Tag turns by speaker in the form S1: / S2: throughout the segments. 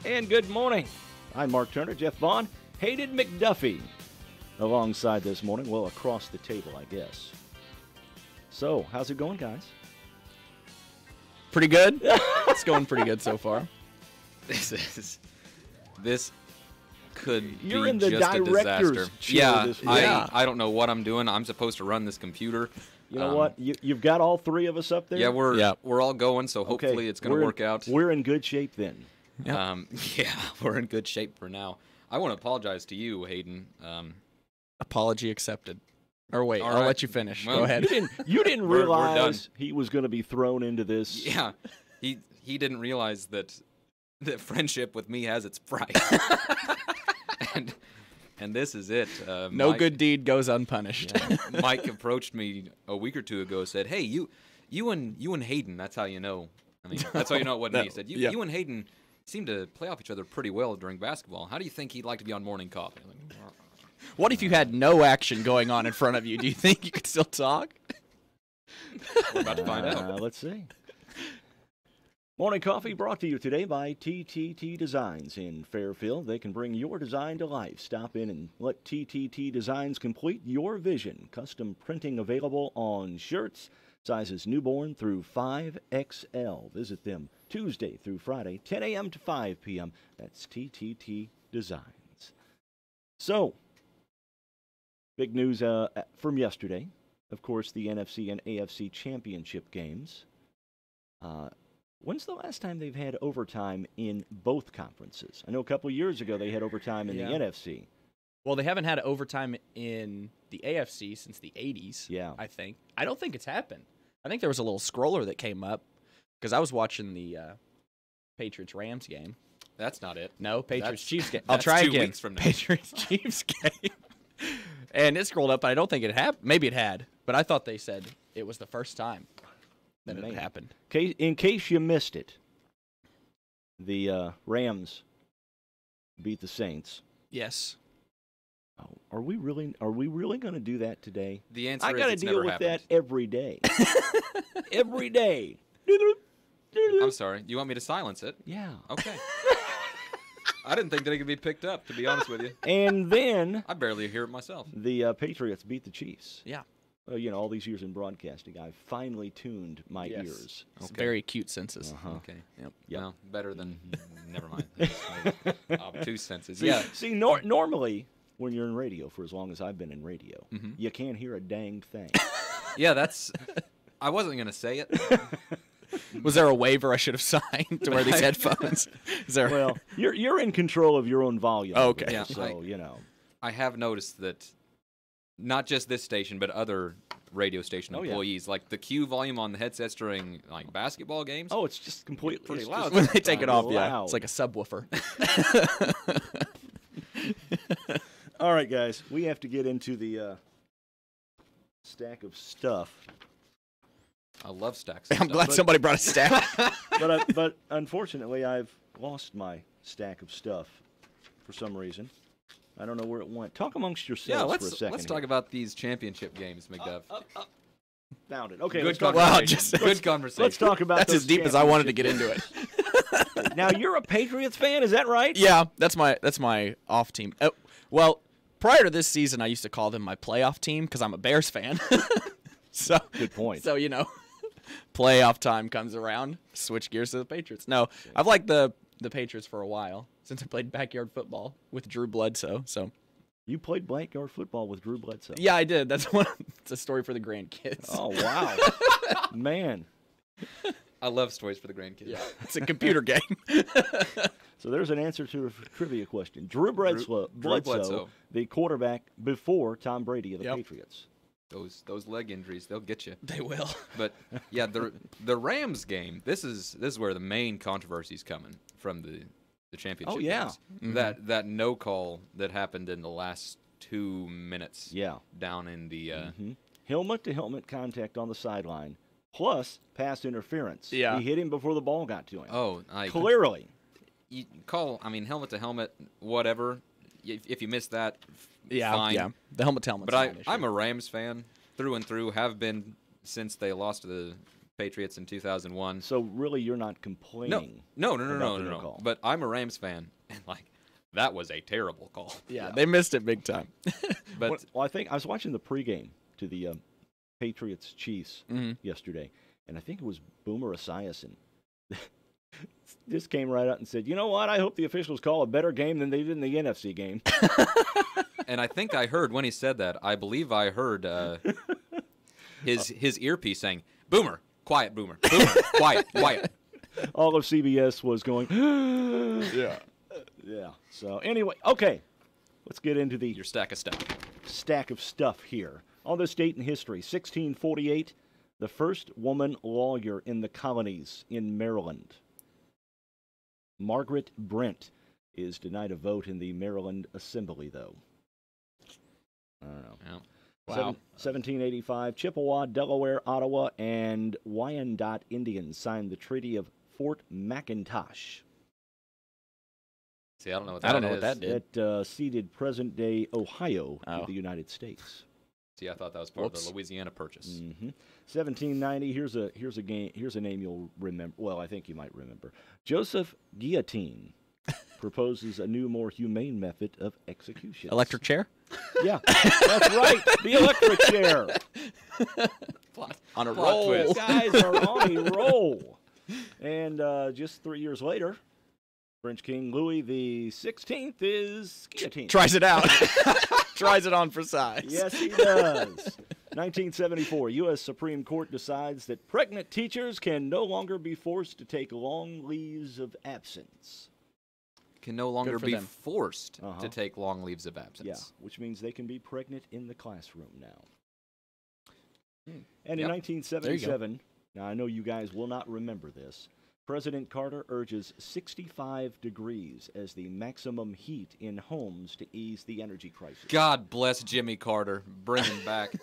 S1: And good morning. I'm Mark Turner, Jeff Vaughn, Hayden McDuffie alongside this morning. Well, across the table, I guess. So, how's it going, guys?
S2: Pretty good. It's going pretty good so far.
S3: This could
S1: You're
S3: be
S1: in the
S3: just a
S1: director's
S3: disaster.
S1: chair
S3: Yeah,
S1: this week.
S3: I don't know what I'm doing. I'm supposed to run this computer.
S1: You know what? You've got all three of us up there?
S3: Yeah, we're all going, so hopefully it's going to work out.
S1: We're in good shape then.
S3: Yeah, we're in good shape for now. I want to apologize to you, Hayden.
S2: Apology accepted. Or wait,
S3: All
S2: I'll
S3: right.
S2: let you finish.
S3: Well,
S2: Go ahead.
S1: You didn't
S3: We're
S1: realize he was going to be thrown into this.
S3: Yeah, he didn't realize that friendship with me has its price. and this is it.
S2: No
S3: Mike,
S2: good deed goes unpunished.
S3: Yeah, Mike approached me a week or two ago. Said, "Hey, you and Hayden. That's how you know. I mean, that's how you know it wasn't me." He said, "You and Hayden seem to play off each other pretty well during basketball. How do you think he'd like to be on morning coffee?" I'm like,
S2: What if you had no action going on in front of you? Do you think you could still talk?
S3: we're about to find out.
S1: Let's see. Morning Coffee brought to you today by TTT Designs in Fairfield. They can bring your design to life. Stop in and let TTT Designs complete your vision. Custom printing available on shirts, sizes newborn through 5XL. Visit them Tuesday through Friday, 10 a.m. to 5 p.m. That's TTT Designs. So, big news from yesterday. Of course, the NFC and AFC championship games. When's the last time they've had overtime in both conferences? I know a couple of years ago they had overtime in the NFC.
S2: Well, they haven't had overtime in the AFC since the 80s,
S1: Yeah.
S2: I think. I don't think it's happened. I think there was a little scroller that came up because I was watching the Patriots-Rams game.
S3: That's not it.
S2: No, Patriots-Chiefs game.
S3: That's
S2: I'll try
S3: 2
S2: again.
S3: weeks from now.
S2: Patriots-Chiefs game. And it scrolled up, but I don't think it happened. Maybe it had, but I thought they said it was the first time that it happened.
S1: In case you missed it, the Rams beat the Saints.
S2: Yes.
S1: Oh, are we really going to do that today?
S3: The answer
S1: I
S3: is
S1: got to
S3: it's
S1: deal
S3: never
S1: with
S3: happened.
S1: that every day. Every day.
S3: I'm sorry. You want me to silence it?
S1: Yeah.
S3: Okay. I didn't think that it could be picked up, to be honest with you.
S1: And then
S3: I barely hear it myself.
S1: the Patriots beat the Chiefs.
S2: Yeah.
S1: All these years in broadcasting, I've finally tuned my ears.
S2: It's very acute senses.
S3: Okay.
S2: Yep.
S3: Well, better than never mind. Obtuse senses.
S1: See,
S3: Yeah.
S1: See, normally when you're in radio, for as long as I've been in radio,
S3: Mhm.
S1: you can't hear a dang thing.
S3: Yeah, that's. I wasn't gonna say it.
S2: Was there a waiver I should have signed to wear these headphones? Is there?
S1: Well, you're in control of your own volume.
S2: Oh, okay.
S3: Yeah,
S1: So
S3: I have noticed that not just this station, but other radio station
S1: Oh, yeah.
S3: employees, like the Q volume on the headsets during like basketball games.
S1: Oh, it's just completely
S3: Pretty
S1: it's
S3: loud.
S1: just
S2: When they take it off, yeah.
S1: loud.
S2: It's like a subwoofer.
S1: All right, guys, we have to get into the stack of stuff.
S3: I love stacks.
S2: I'm glad somebody brought a stack.
S1: But unfortunately, I've lost my stack of stuff for some reason. I don't know where it went. Talk amongst yourselves
S3: Yeah,
S1: for a second.
S3: let's talk about these championship games, McDuff.
S1: Found it. Okay,
S3: Good
S1: let's talk
S3: conversation.
S1: about
S3: Good conversation.
S1: Let's talk about
S2: That's
S1: those
S2: as deep as I wanted to get
S1: championship
S2: into it.
S1: games. Now you're a Patriots fan, is that right?
S2: Yeah, that's my off team. Well, prior to this season, I used to call them my playoff team because I'm a Bears fan. So
S1: Good point.
S2: So playoff time comes around, switch gears to the Patriots. No, I've liked the Patriots for a while since I played backyard football with Drew Bledsoe. So
S1: You played backyard football with Drew Bledsoe.
S2: yeah, I did. It's a story for the grandkids.
S1: Oh wow, man.
S3: I love stories for the grandkids.
S2: Yeah, it's a computer game.
S1: So there's an answer to a trivia question. Drew Bledsoe,
S3: Bledsoe.
S1: the quarterback before Tom Brady of the
S2: Yep.
S1: Patriots.
S3: Those leg injuries, they'll get you.
S2: They will.
S3: But yeah, the Rams game. This is where the main controversy is coming from the championship.
S1: Oh, yeah.
S3: games.
S2: Mm-hmm.
S3: That no call that happened in the last 2 minutes.
S1: Yeah.
S3: Down in the.
S1: Helmet-to-helmet contact on the sideline, plus pass interference.
S2: Yeah.
S1: He hit him before the ball got to him.
S3: Oh,
S1: Clearly.
S3: You call. I mean, helmet to helmet, whatever. If you miss that,
S2: Yeah,
S3: fine.
S2: yeah. The helmet's
S3: But I'm a Rams fan through and through. Have been since they lost to Patriots in 2001.
S1: So really, you're not complaining.
S3: No.
S1: Call.
S3: But I'm a Rams fan, and that was a terrible call.
S2: Yeah, they missed it big time.
S3: But
S1: well, I think I was watching the pregame to the Patriots Chiefs yesterday, and I think it was Boomer Esiason. Just came right out and said, "You know what? I hope the officials call a better game than they did in the NFC game."
S3: And I think I heard when he said that. I believe I heard his earpiece saying, "Boomer, quiet, Boomer, Boomer, quiet, quiet."
S1: All of CBS was going,
S2: Yeah.
S1: yeah. So anyway, okay, let's get into
S3: Your stack of stuff.
S1: stack of stuff here. On this date in history, 1648, the first woman lawyer in the colonies in Maryland. Margaret Brent is denied a vote in the Maryland Assembly, though. I don't know.
S3: Yeah.
S2: Wow.
S1: 1785, Chippewa, Delaware, Ottawa, and Wyandot Indians signed the Treaty of Fort McIntosh.
S3: See, I don't know what
S2: I
S3: that
S2: don't know
S3: is.
S2: what that did.
S1: That ceded present-day Ohio
S2: Oh.
S1: to the United States.
S3: See, I thought that was part of
S2: Whoops.
S3: the Louisiana Purchase.
S1: 1790. Here's a name you'll remember. Well, I think you might remember. Joseph Guillotine proposes a new, more humane method of execution.
S2: Electric chair?
S1: Yeah, that's right. The electric chair.
S2: On a
S3: Plot
S2: roll.
S3: twist.
S1: Guys are on a roll. And just 3 years later, French King Louis the 16th is guillotined.
S2: Tries it out. Tries it on for size.
S1: Yes, he does. 1974, U.S. Supreme Court decides that pregnant teachers can no longer be forced to take long leaves of absence.
S3: Can no longer
S2: for
S3: be
S2: them.
S3: forced
S1: Uh-huh.
S3: to take long leaves of absence.
S1: Yeah, which means they can be pregnant in the classroom now. And in
S3: Yep.
S1: 1977, now I know you guys will not remember this, President Carter urges 65 degrees as the maximum heat in homes to ease the energy crisis.
S3: God bless Jimmy Carter. Bring him back.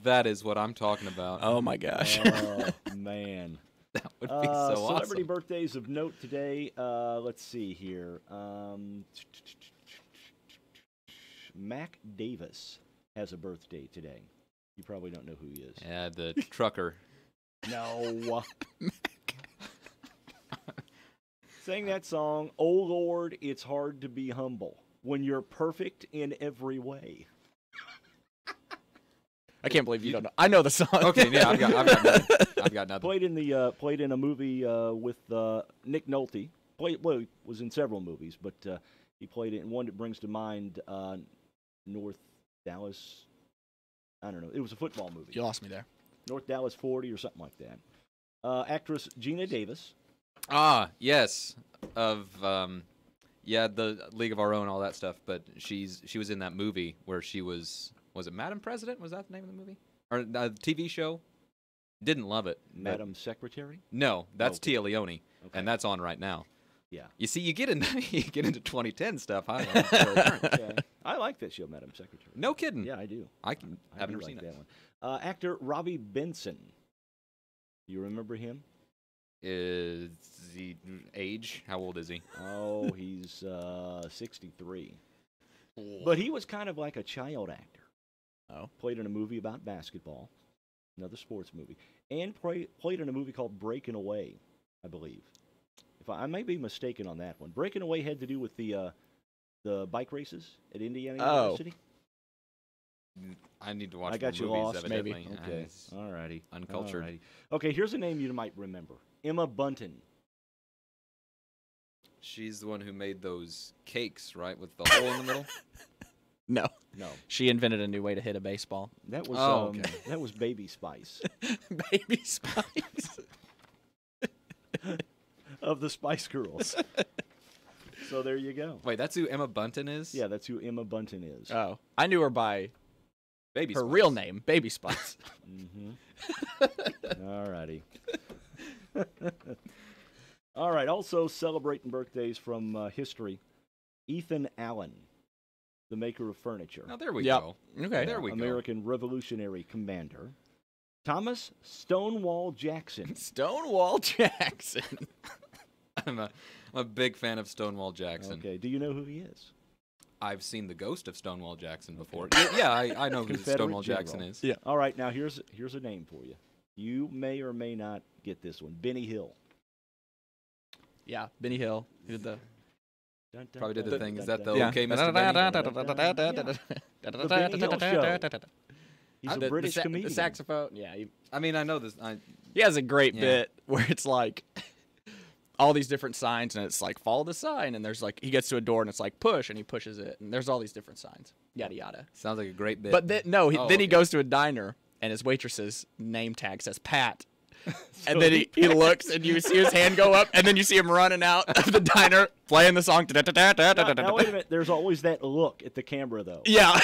S3: That is what I'm talking about.
S2: Oh, my gosh.
S1: Oh, man.
S3: That would be so
S1: Celebrity
S3: awesome.
S1: birthdays of note today. Let's see here. Mac Davis has a birthday today. You probably don't know who he is.
S3: Yeah, the trucker.
S1: No. Sang that song, "Oh Lord, it's hard to be humble when you're perfect in every way."
S2: I can't believe you don't know. I know the song.
S3: Okay, yeah, I've got nothing. I've got nothing.
S1: Played in a movie with Nick Nolte. He was in several movies, but he played it in one that brings to mind North Dallas. I don't know. It was a football movie.
S2: You lost me there.
S1: North Dallas 40 or something like that. Actress Gina Davis.
S3: Ah, yes, of the League of Our Own, all that stuff. But she was in that movie where she was it Madam President? Was that the name of the movie or the TV show? Didn't love it. but-
S1: Madam Secretary.
S3: No, that's
S1: Okay.
S3: Tia Leone,
S1: Okay.
S3: and that's on right now.
S1: Yeah.
S3: You see, you get into 2010 stuff.
S1: Okay. I like that show, Madam Secretary.
S3: No kidding.
S1: Yeah, I do.
S3: I've
S1: do
S3: never
S1: like
S3: seen
S1: that
S3: it.
S1: one. Actor Robbie Benson. You remember him?
S3: Is he age? How old is he?
S1: Oh, he's 63. But he was kind of like a child actor.
S2: Oh.
S1: Played in a movie about basketball, another sports movie, and played in a movie called Breaking Away, I believe. If I may be mistaken on that one. Breaking Away had to do with the bike races at Indiana
S2: Oh.
S1: University.
S3: I need to watch.
S1: I got
S3: more
S1: you
S3: movies,
S1: lost,
S2: maybe.
S3: evidently.
S1: Okay.
S3: It's
S1: All righty.
S3: uncultured.
S1: Alrighty. Okay, here's a name you might remember. Emma Bunton.
S3: She's the one who made those cakes, right, with the hole in the middle.
S2: No.
S1: No,
S2: She invented a new way to hit a baseball.
S1: that was
S3: Oh, okay.
S1: that was Baby Spice
S2: Baby Spice.
S1: of the Spice Girls. So there you go.
S3: Wait, that's who Emma Bunton is?
S1: Yeah, that's who Emma Bunton is.
S2: Oh. I knew her by
S3: Baby
S2: her
S3: Spice.
S2: real name, Baby Spice.
S1: All righty. All right. Also celebrating birthdays from history. Ethan Allen, the maker of furniture.
S3: Oh, there we
S2: Yep.
S3: go.
S2: Okay.
S3: There we go.
S1: American Revolutionary Commander. Thomas Stonewall Jackson.
S2: Stonewall Jackson.
S3: I'm a big fan of Stonewall Jackson.
S1: Okay. Do you know who he is?
S3: I've seen the ghost of Stonewall Jackson before.
S1: Okay.
S3: Yeah, I know who
S1: Confederate
S3: Stonewall
S1: general.
S3: Jackson is.
S2: Yeah.
S1: All right. Now here's a name for you. You may or may not get this one. Benny Hill.
S2: Yeah, Benny Hill. Who did the
S3: Probably did the thing. Is that the
S2: yeah.
S3: okay, Mr. Benny?
S1: The Benny Hill Show. He's a British comedian.
S2: The saxophone. Yeah.
S3: I mean, I know this.
S2: He has a great bit where it's like all these different signs, and it's like follow the sign, and there's like he gets to a door, and it's like push, and he pushes it, and there's all these different signs. Yada yada.
S3: Sounds like a great bit.
S2: But then he goes to a diner, and his waitress's name tag says Pat. And then he looks, and you see his hand go up, and then you see him running out of the diner, playing the song.
S1: Now, wait a minute. There's always that look at the camera, though.
S2: Yeah.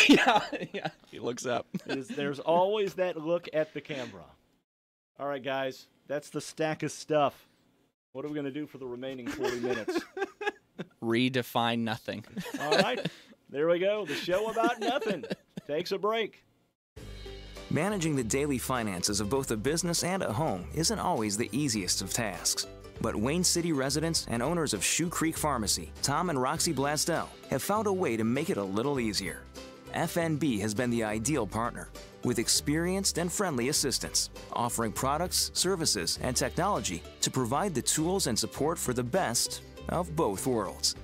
S2: He looks up.
S1: There's always that look at the camera. All right, guys. That's the stack of stuff. What are we going to do for the remaining 40 minutes?
S2: Redefine nothing.
S1: All right. There we go. The show about nothing takes a break.
S4: Managing the daily finances of both a business and a home isn't always the easiest of tasks. But Wayne City residents and owners of Shoe Creek Pharmacy, Tom and Roxy Blasdell, have found a way to make it a little easier. FNB has been the ideal partner, with experienced and friendly assistants, offering products, services, and technology to provide the tools and support for the best of both worlds.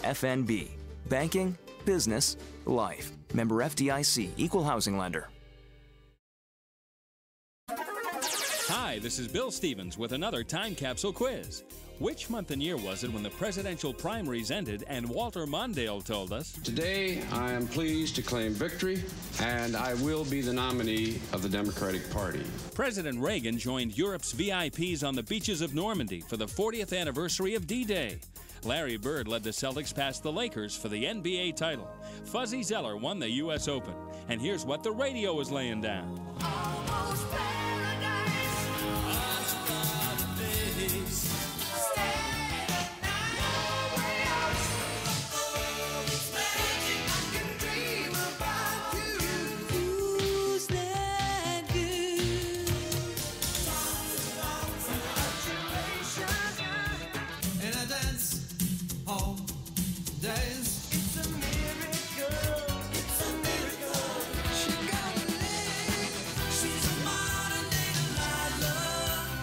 S4: FNB, banking, business, life. Member FDIC, Equal Housing Lender.
S5: Hi, this is Bill Stevens with another time capsule quiz. Which month and year was it when the presidential primaries ended and Walter Mondale told us,
S6: "Today, I am pleased to claim victory, and I will be the nominee of the Democratic Party."
S5: President Reagan joined Europe's VIPs on the beaches of Normandy for the 40th anniversary of D-Day. Larry Bird led the Celtics past the Lakers for the NBA title. Fuzzy Zeller won the U.S. Open. And here's what the radio is laying down.
S7: Almost paradise.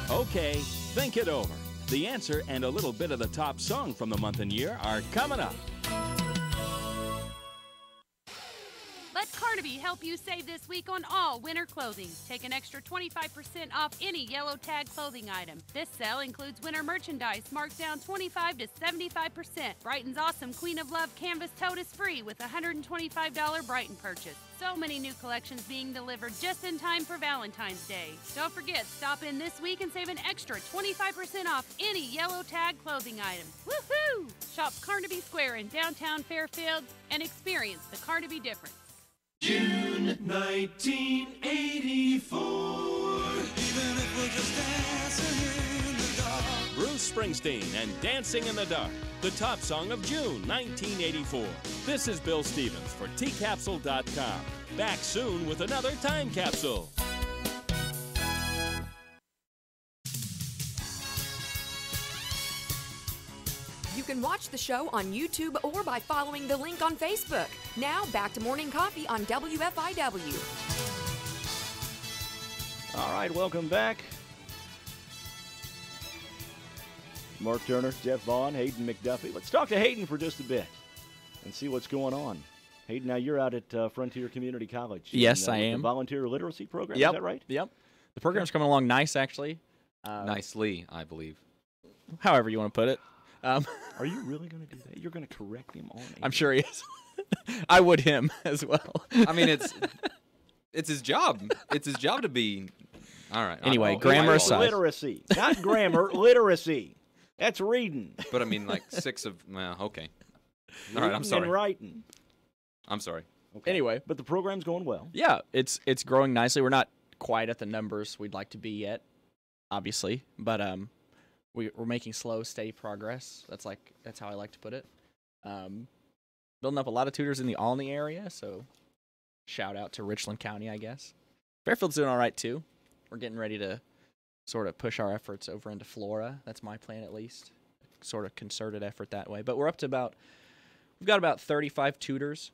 S5: Okay, think it over. The answer and a little bit of the top song from the month and year are coming up.
S8: Let Carnaby help you save this week on all winter clothing. Take an extra 25% off any yellow tag clothing item. This sale includes winter merchandise marked down 25 to 75%. Brighton's awesome Queen of Love canvas tote is free with a $125 Brighton purchase. So many new collections being delivered just in time for Valentine's Day. Don't forget, stop in this week and save an extra 25% off any yellow tag clothing item. Woohoo! Shop Carnaby Square in downtown Fairfield and experience the Carnaby difference.
S7: June 1984. Even if we're just dancing in the dark.
S5: Bruce Springsteen and Dancing in the Dark, the top song of June 1984. This is Bill Stevens for tcapsule.com. Back soon with another time capsule.
S9: You can watch the show on YouTube or by following the link on Facebook. Now, back to Morning Coffee on WFIW.
S1: All right, welcome back. Mark Turner, Jeff Vaughn, Hayden McDuffie. Let's talk to Hayden for just a bit and see what's going on. Hayden, now you're out at Frontier Community College.
S2: Yes, I am.
S1: The volunteer literacy program,
S2: Yep.
S1: is that right?
S2: Yep. The program's coming along nice, actually.
S3: Nicely, I believe.
S2: However you want to put it.
S1: Are you really going to do that? You're going to correct him on it?
S2: I'm sure he is. I would him as well.
S3: I mean, it's his job. It's his job to be. All right.
S2: Anyway, grammar aside.
S1: Literacy. Not grammar, literacy. That's reading.
S3: But I mean, like 6 of. Well, okay. All right, I'm sorry.
S1: And writing.
S3: I'm sorry.
S1: Okay.
S2: Anyway.
S1: But the program's going well.
S2: Yeah, it's growing nicely. We're not quite at the numbers we'd like to be yet, obviously. But we're making slow, steady progress. That's how I like to put it. Building up a lot of tutors in the Olney area, so shout out to Richland County, I guess. Fairfield's doing all right, too. We're getting ready to sort of push our efforts over into Flora. That's my plan, at least. Sort of concerted effort that way. But we're up to we've got about 35 tutors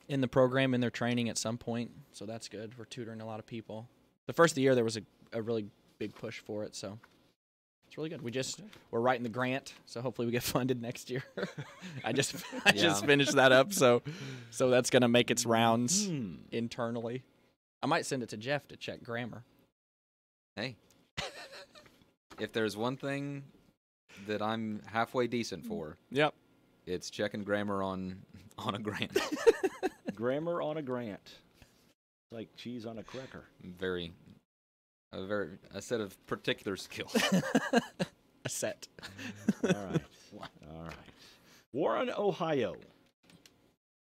S2: in the program, in their training at some point, so that's good. We're tutoring a lot of people. The first of the year, there was a really big push for it, so it's really good. We're writing the grant, so hopefully we get funded next year. I just finished that up, so that's gonna make its rounds internally. I might send it to Jeff to check grammar.
S3: Hey, if there's one thing that I'm halfway decent for,
S2: yep,
S3: it's checking grammar on a grant.
S1: Grammar on a grant. It's like cheese on a cracker.
S3: A set of particular skills.
S2: A set.
S1: All right. All right. Warren, Ohio.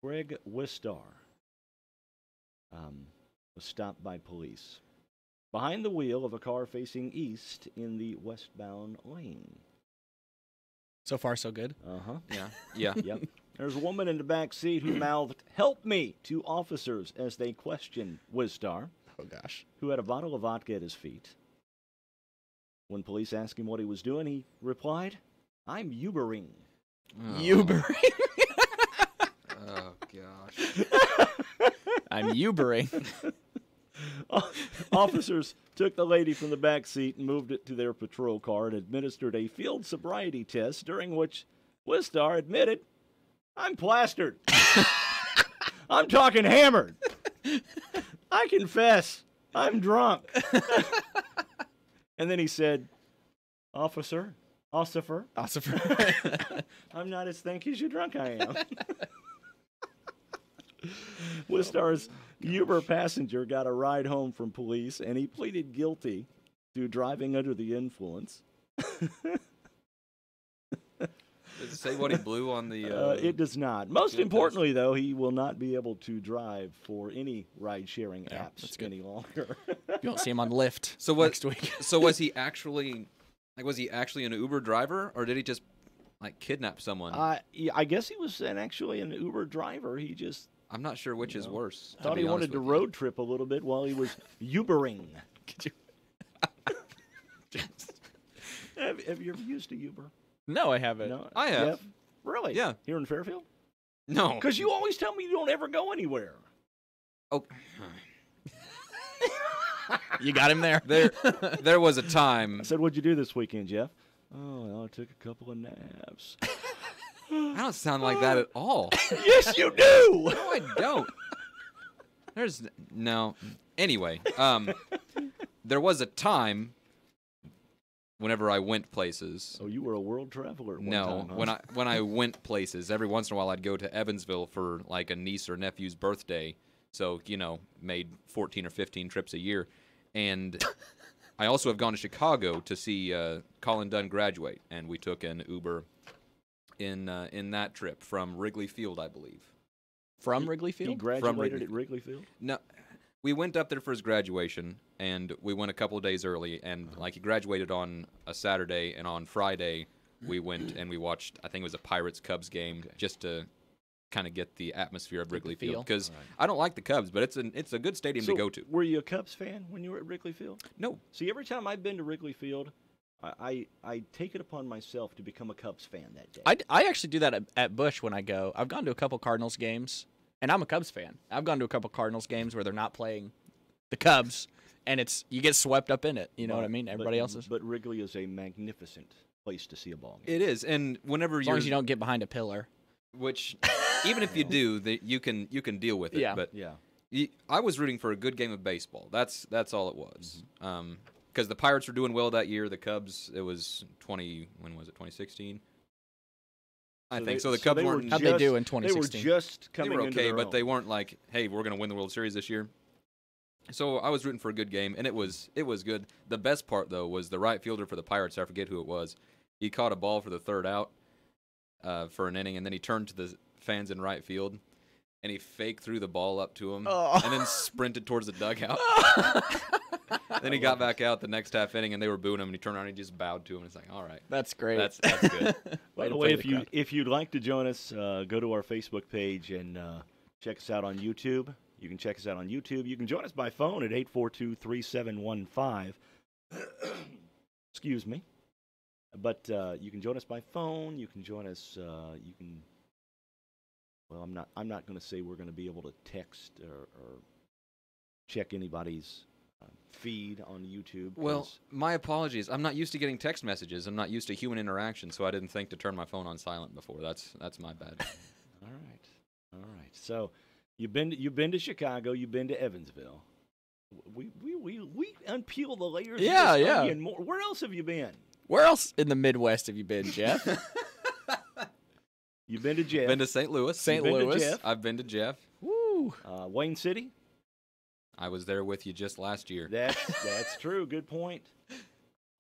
S1: Greg Wistar was stopped by police behind the wheel of a car facing east in the westbound lane.
S2: So far, so good.
S1: Uh-huh.
S3: Yeah.
S1: Yep. There's a woman in the back seat who mouthed, "Help me," to officers as they questioned Wistar,
S2: Oh, gosh.
S1: who had a bottle of vodka at his feet. When police asked him what he was doing, he replied, "I'm Ubering."
S2: Ubering.
S3: Oh, gosh.
S2: I'm Ubering.
S1: Officers took the lady from the back seat and moved it to their patrol car and administered a field sobriety test, during which Wistar admitted, "I'm plastered. I'm talking hammered. I confess, I'm drunk." And then he said, Ossifer, "I'm not as thinky as you drunk I am." Wistar's Uber passenger got a ride home from police, and he pleaded guilty to driving under the influence.
S3: Does it say what he blew on the...
S1: It does not. Most importantly, though, he will not be able to drive for any ride-sharing apps any longer.
S2: You won't see him on Lyft next week.
S3: So was he actually an Uber driver, or did he just kidnap someone?
S1: Yeah, I guess he was actually an Uber driver. He just...
S3: I'm not sure which is worse.
S1: Thought he wanted to road trip a little bit while he was Ubering. Have you ever used a Uber?
S2: No, I haven't.
S1: No,
S3: I have.
S1: Yeah. Really?
S3: Yeah.
S1: Here in Fairfield?
S3: No.
S1: Because you always tell me you don't ever go anywhere.
S3: Oh.
S2: You got him there.
S3: There was a time.
S1: I said, "What'd you do this weekend, Jeff?" "Oh, well, I took a couple of naps."
S3: I don't sound like that at all.
S1: Yes, you do.
S3: No, I don't. There's no. Anyway, there was a time whenever I went places.
S1: Oh, you were a world traveler at one
S3: No,
S1: time, huh?
S3: when I went places, every once in a while I'd go to Evansville for a niece or nephew's birthday. So, made 14 or 15 trips a year. And I also have gone to Chicago to see Colin Dunn graduate, and we took an Uber in that trip from Wrigley Field, I believe.
S2: From Wrigley Field?
S1: He graduated at Wrigley Field?
S3: No, we went up there for his graduation, and we went a couple of days early, and he graduated on a Saturday, and on Friday we went and we watched, I think it was a Pirates-Cubs game, just to kind of get the atmosphere of Wrigley Field, because I don't like the Cubs, but it's a good stadium to go to.
S1: Were you a Cubs fan when you were at Wrigley Field?
S3: No.
S1: See, every time I've been to Wrigley Field, I take it upon myself to become a Cubs fan that day.
S2: I actually do that at Busch when I go. I've gone to a couple Cardinals games, and I'm a Cubs fan. I've gone to a couple Cardinals games where they're not playing the Cubs, and you get swept up in it. You know what I mean? Everybody else is.
S1: But Wrigley is a magnificent place to see a ball game.
S3: It is, and whenever
S2: as long as you don't get behind a pillar.
S3: Which, even if you do, you can deal with it.
S2: Yeah.
S3: But
S1: yeah.
S3: I was rooting for a good game of baseball. That's all it was. Because the Pirates were doing well that year. The Cubs, it was 2016? I think so. The Cubs weren't.
S2: How'd they do in 2016?
S1: They were just coming
S3: They were
S1: into
S3: okay,
S1: their
S3: but
S1: own.
S3: they weren't like, hey, we're going to win the World Series this year. So I was rooting for a good game, and it was good. The best part, though, was the right fielder for the Pirates. I forget who it was. He caught a ball for the third out for an inning, and then he turned to the fans in right field, and he faked threw the ball up to him, and then sprinted towards the dugout. Then he got back out the next half inning, and they were booing him, and he turned around and he just bowed to him. And it's like, all right.
S2: That's great.
S3: That's good.
S1: By the way, if you'd like to join us, go to our Facebook page and check us out on YouTube. You can check us out on YouTube. You can join us by phone at 842-3715. Excuse me. But you can join us by phone. You can join us. You can. Well, I'm not going to say we're going to be able to text or check anybody's feed on YouTube.
S3: Well, my apologies. I'm not used to getting text messages. I'm not used to human interaction, so I didn't think to turn my phone on silent before. That's my bad.
S1: All right. So you've been to Chicago. You've been to Evansville. We unpeel the layers.
S2: Yeah,
S1: of this
S2: yeah.
S1: onion more. Where else have you been?
S2: Where else in the Midwest have you been, Jeff?
S1: You've been to Jeff.
S3: Been to St. Louis.
S2: St.
S1: Been to
S2: Louis.
S1: Jeff.
S3: I've been to Jeff.
S2: Woo.
S1: Wayne City.
S3: I was there with you just last year.
S1: That's true. Good point.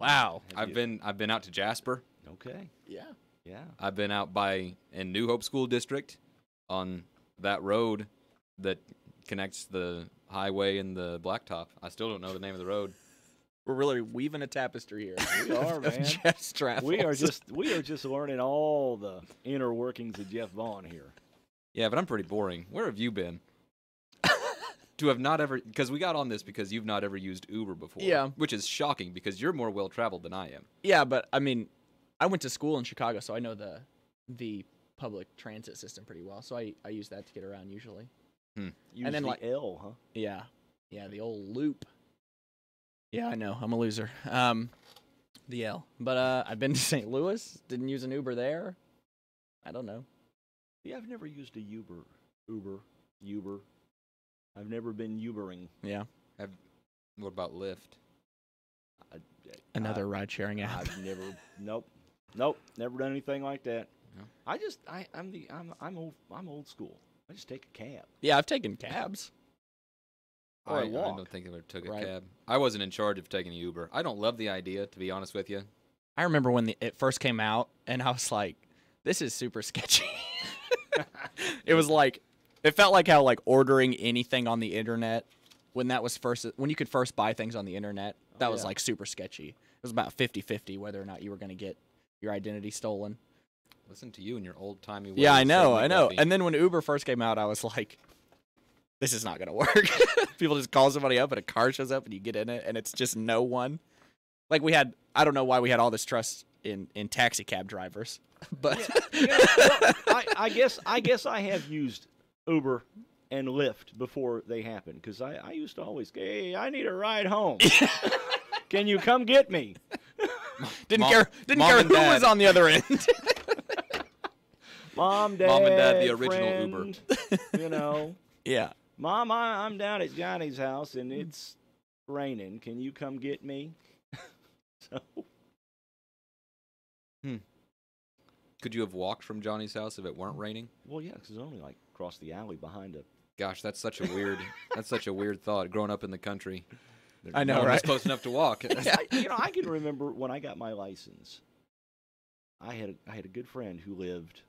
S2: Wow.
S3: I've been out to Jasper.
S1: Okay.
S2: Yeah.
S1: Yeah.
S3: I've been out in New Hope School District on that road that connects the highway and the blacktop. I still don't know the name of the road.
S2: We're really weaving a tapestry here.
S1: We are,
S2: of
S1: man.
S2: Jeff's travels.
S1: We are just learning all the inner workings of Jeff Vaughn here.
S3: Yeah, but I'm pretty boring. Where have you been? To have not ever, because we got on this because you've not ever used Uber before.
S2: Yeah.
S3: Which is shocking because you're more well-traveled than I am.
S2: Yeah, but I mean, I went to school in Chicago, so I know the public transit system pretty well. So I use that to get around usually.
S1: Use
S2: And then,
S1: the
S2: like-
S1: L, huh?
S2: Yeah. Yeah, the old loop. Yeah, I know. I'm a loser. The L. But I've been to St. Louis. Didn't use an Uber there. I don't know.
S1: Yeah, I've never used a Uber. I've never been Ubering.
S2: Yeah.
S3: What about Lyft?
S2: Another ride-sharing app.
S1: I've never. Nope. Never done anything like that.
S3: No.
S1: I'm old school. I just take a cab.
S2: Yeah, I've taken cabs.
S1: Or
S3: I
S1: a walk.
S3: don't think I ever took a
S2: Right.
S3: cab. I wasn't in charge of taking Uber. I don't love the idea, to be honest with you.
S2: I remember when it first came out, and I was like, this is super sketchy. It was like, it felt like how like ordering anything on the internet, when you could first buy things on the internet, that was
S1: yeah.
S2: like super sketchy. It was about 50-50 whether or not you were going to get your identity stolen.
S3: Listen to you and your old-timey ways.
S2: Yeah, I know.
S3: Coffee.
S2: And then when Uber first came out, I was like, this is not going to work. People just call somebody up and a car shows up and you get in it and it's just no one. Like I don't know why we had all this trust in taxi cab drivers, but
S1: Well, I guess I have used Uber and Lyft before they happened because I used to always go, hey, I need a ride home. Can you come get me?
S2: didn't
S3: Mom-
S2: care
S3: Mom and
S2: who
S3: Dad.
S2: was on the other end.
S1: Mom, Dad,
S3: Mom and Dad, the original
S1: friend, You know,
S2: Yeah.
S1: Mom, I'm down at Johnny's house and it's raining. Can you come get me? So
S3: Could you have walked from Johnny's house if it weren't raining?
S1: well, yeah, because it's only like across the alley behind a.
S3: Gosh, that's such a weird thought. Growing up in the country,
S2: I know,
S3: no one was
S2: right?
S3: close enough to walk.
S1: I can remember when I got my license. I had a good friend who lived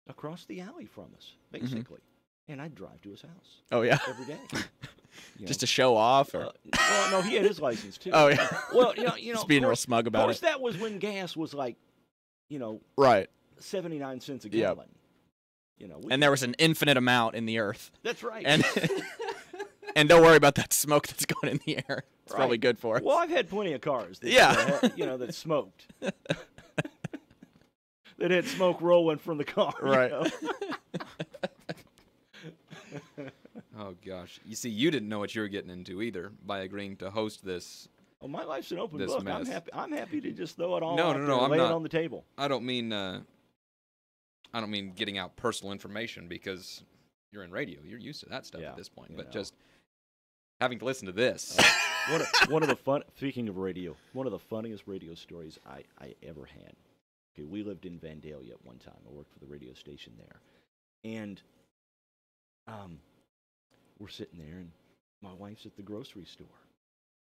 S1: across the alley from us, basically, and I'd drive to his house
S2: Oh yeah.
S1: every day. You
S2: Just
S1: know.
S2: to show off or
S1: Well, no, he had his license too.
S2: Oh yeah.
S1: Well, you know,
S2: Just being
S1: of
S2: real
S1: course,
S2: smug
S1: of
S2: about
S1: course,
S2: it.
S1: that was when gas was like,
S2: Right.
S1: 79 cents a
S2: Yep.
S1: gallon.
S2: And there was an infinite amount in the earth.
S1: That's right.
S2: And and don't worry about that smoke that's going in the air. It's probably
S1: Right.
S2: good for us.
S1: Well, I've had plenty of cars that,
S2: Yeah.
S1: that smoked. That had smoke rolling from the car.
S2: Right.
S3: Oh gosh, you see, you didn't know what you were getting into either by agreeing to host this.
S1: Well, my life's an open
S3: This
S1: book.
S3: mess.
S1: I'm happy to just throw it all
S3: No,
S1: out
S3: no,
S1: there
S3: no,
S1: and
S3: I'm
S1: lay
S3: not.
S1: it on the table.
S3: I don't mean getting out personal information because you're in radio. You're used to that stuff
S1: Yeah,
S3: at this point.
S1: you
S3: But
S1: know.
S3: just having to listen to this.
S1: One of the fun. Speaking of radio, one of the funniest radio stories I ever had. Okay, we lived in Vandalia at one time. I worked for the radio station there, and we're sitting there, and my wife's at the grocery store,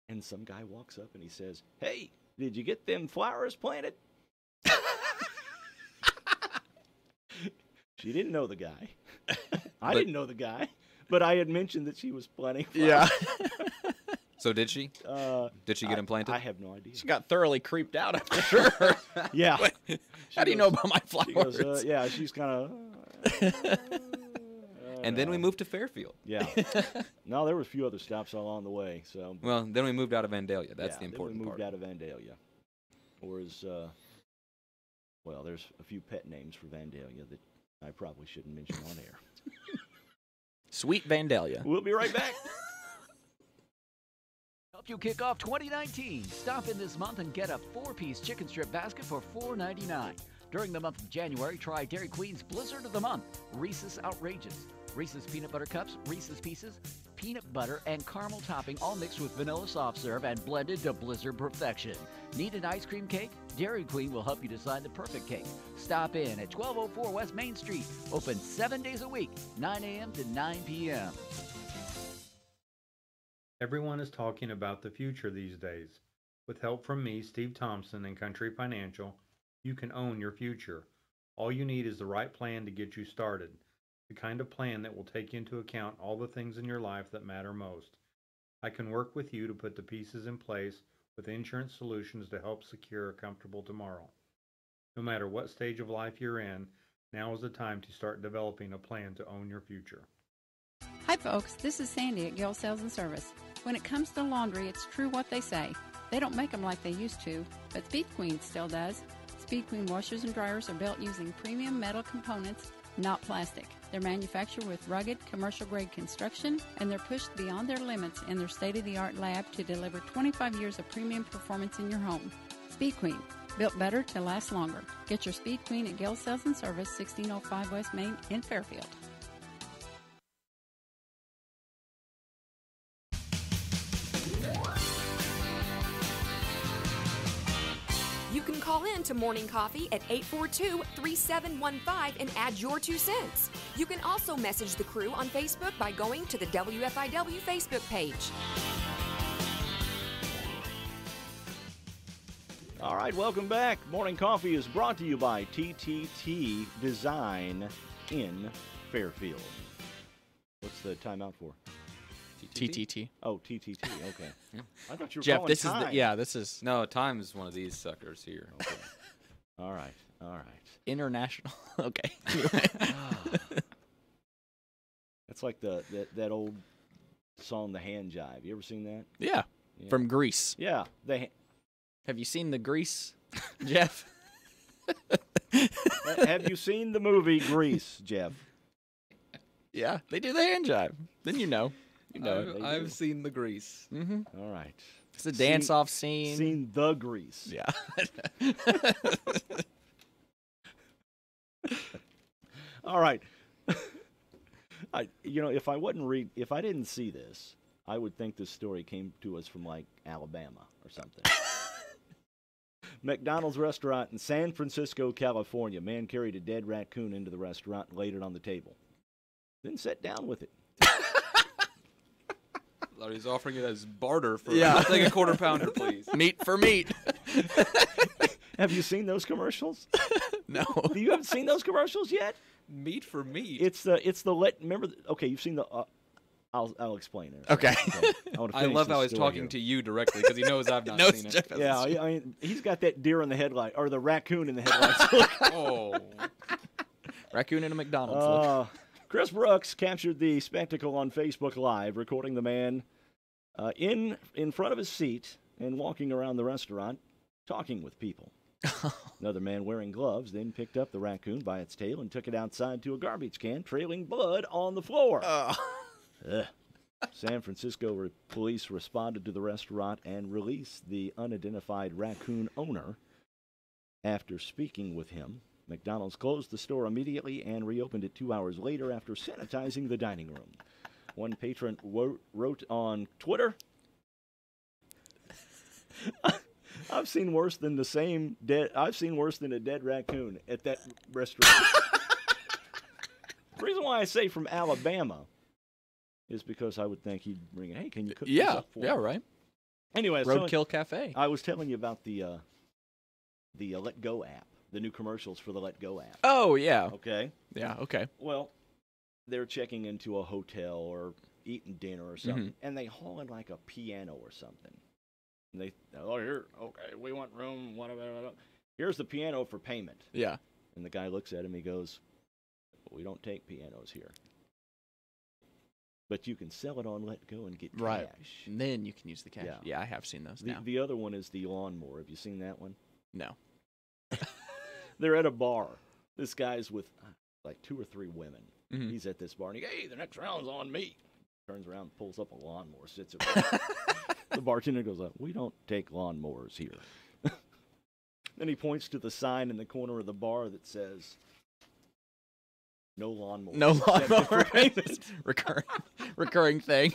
S1: and some guy walks up and he says, "Hey, did you get them flowers planted?" She didn't know the guy. I didn't know the guy, but I had mentioned that she was planting flowers.
S2: Yeah.
S3: So did she? Did she get him planted?
S1: I have no idea.
S2: She got thoroughly creeped out, I'm sure.
S1: Yeah.
S2: How do you know about my
S1: She
S2: flowers?
S1: goes, yeah, she's kind of.
S3: And then we moved to Fairfield.
S1: Yeah. No, there were a few other stops along the way. So.
S3: Well, then we moved out of Vandalia. That's
S1: yeah,
S3: the important
S1: then we moved
S3: part.
S1: out of Vandalia. Whereas, well, there's a few pet names for Vandalia that I probably shouldn't mention on air.
S2: Sweet Vandalia.
S1: We'll be right back.
S10: help you kick off 2019. Stop in this month and get a 4-piece chicken strip basket for $4.99. During the month of January, try Dairy Queen's Blizzard of the Month, Reese's Outrageous, Reese's Peanut Butter Cups, Reese's Pieces, peanut butter and caramel topping, all mixed with vanilla soft serve and blended to Blizzard perfection. Need an ice cream cake? Dairy Queen will help you design the perfect cake. Stop in at 1204 West Main Street. Open 7 days a week, 9 a.m. to 9 p.m.
S11: Everyone is talking about the future these days. With help from me, Steve Thompson, and Country Financial, you can own your future. All you need is the right plan to get you started. The kind of plan that will take into account all the things in your life that matter most. I can work with you to put the pieces in place with insurance solutions to help secure a comfortable tomorrow. No matter what stage of life you're in, now is the time to start developing a plan to own your future.
S12: Hi folks, this is Sandy at Gill Sales and Service. When it comes to laundry, it's true what they say. They don't make them like they used to, but Speed Queen still does. Speed Queen washers and dryers are built using premium metal components, not plastic. They're manufactured with rugged, commercial-grade construction, and they're pushed beyond their limits in their state-of-the-art lab to deliver 25 years of premium performance in your home. Speed Queen, built better to last longer. Get your Speed Queen at Gill Sales and Service, 1605 West Main in Fairfield.
S9: You can call in to Morning Coffee at 842-3715 and add your 2 cents. You can also message the crew on Facebook by going to the WFIW Facebook page.
S1: All right, welcome back. Morning Coffee is brought to you by TTT Design in Fairfield. What's the timeout for?
S2: TTT.
S1: Oh, TTT. Okay.
S3: Yeah.
S1: I thought you were
S2: Jeff,
S1: calling
S2: this
S1: time.
S2: this is
S3: No, time is one of these suckers here.
S1: Okay. All right.
S2: international. Okay.
S1: That's like that old song, The Hand Jive. You ever seen that?
S2: Yeah. From Greece.
S1: Yeah.
S2: Have you seen the Grease, Jeff?
S1: Have you seen the movie Grease, Jeff?
S2: Yeah, they do the hand jive. Then you know.
S3: I've seen the Grease.
S2: Mm-hmm.
S1: All right.
S2: It's a dance-off scene.
S1: Seen the Grease.
S2: Yeah.
S1: All right. If I didn't see this, I would think this story came to us from like Alabama or something. McDonald's restaurant in San Francisco, California. Man carried a dead raccoon into the restaurant and laid it on the table. Then sat down with it.
S3: Thought he was offering it as barter for
S2: I'll
S3: take a quarter pounder, please.
S2: Meat for meat.
S1: Have you seen those commercials?
S2: No.
S1: You haven't seen those commercials yet?
S3: Meat for meat.
S1: Remember? Okay, you've seen the. I'll explain it.
S2: Okay.
S3: I love how he's talking to you directly because he knows I've not seen it.
S1: Yeah, I mean, he's got that deer in the headlight or the raccoon in the headlights.
S3: Oh.
S2: Raccoon in a McDonald's.
S1: Chris Brooks captured the spectacle on Facebook Live, recording the man in front of his seat and walking around the restaurant, talking with people. Another man wearing gloves then picked up the raccoon by its tail and took it outside to a garbage can, trailing blood on the floor. San Francisco police responded to the restaurant and released the unidentified raccoon owner. After speaking with him, McDonald's closed the store immediately and reopened it 2 hours later after sanitizing the dining room. One patron wrote on Twitter, I've seen worse than a dead raccoon at that restaurant. The reason why I say from Alabama is because I would think he'd bring it. Hey, can you cook this up for me?
S2: Yeah, right.
S1: Anyway,
S2: Roadkill Cafe.
S1: I was telling you about the Let Go app, the new commercials for the Let Go app.
S2: Oh, yeah.
S1: Okay.
S2: Yeah, okay.
S1: Well, they're checking into a hotel or eating dinner or something, and they haul in like a piano or something. And we want room, whatever. Here's the piano for payment.
S2: Yeah.
S1: And the guy looks at him, he goes, we don't take pianos here. But you can sell it on Let Go and get
S2: right.
S1: cash.
S2: And then you can use the cash. Yeah, I have seen those now.
S1: The other one is the lawnmower. Have you seen that one?
S2: No.
S1: They're at a bar. This guy's with like 2 or 3 women.
S2: Mm-hmm.
S1: He's at this bar, and he goes, hey, the next round's on me. Turns around, pulls up a lawnmower, sits it right. The bartender goes up, we don't take lawnmowers here. Then he points to the sign in the corner of the bar that says, no lawnmowers.
S2: No
S1: except
S2: lawnmower.
S1: for payment."
S2: Recurring thing.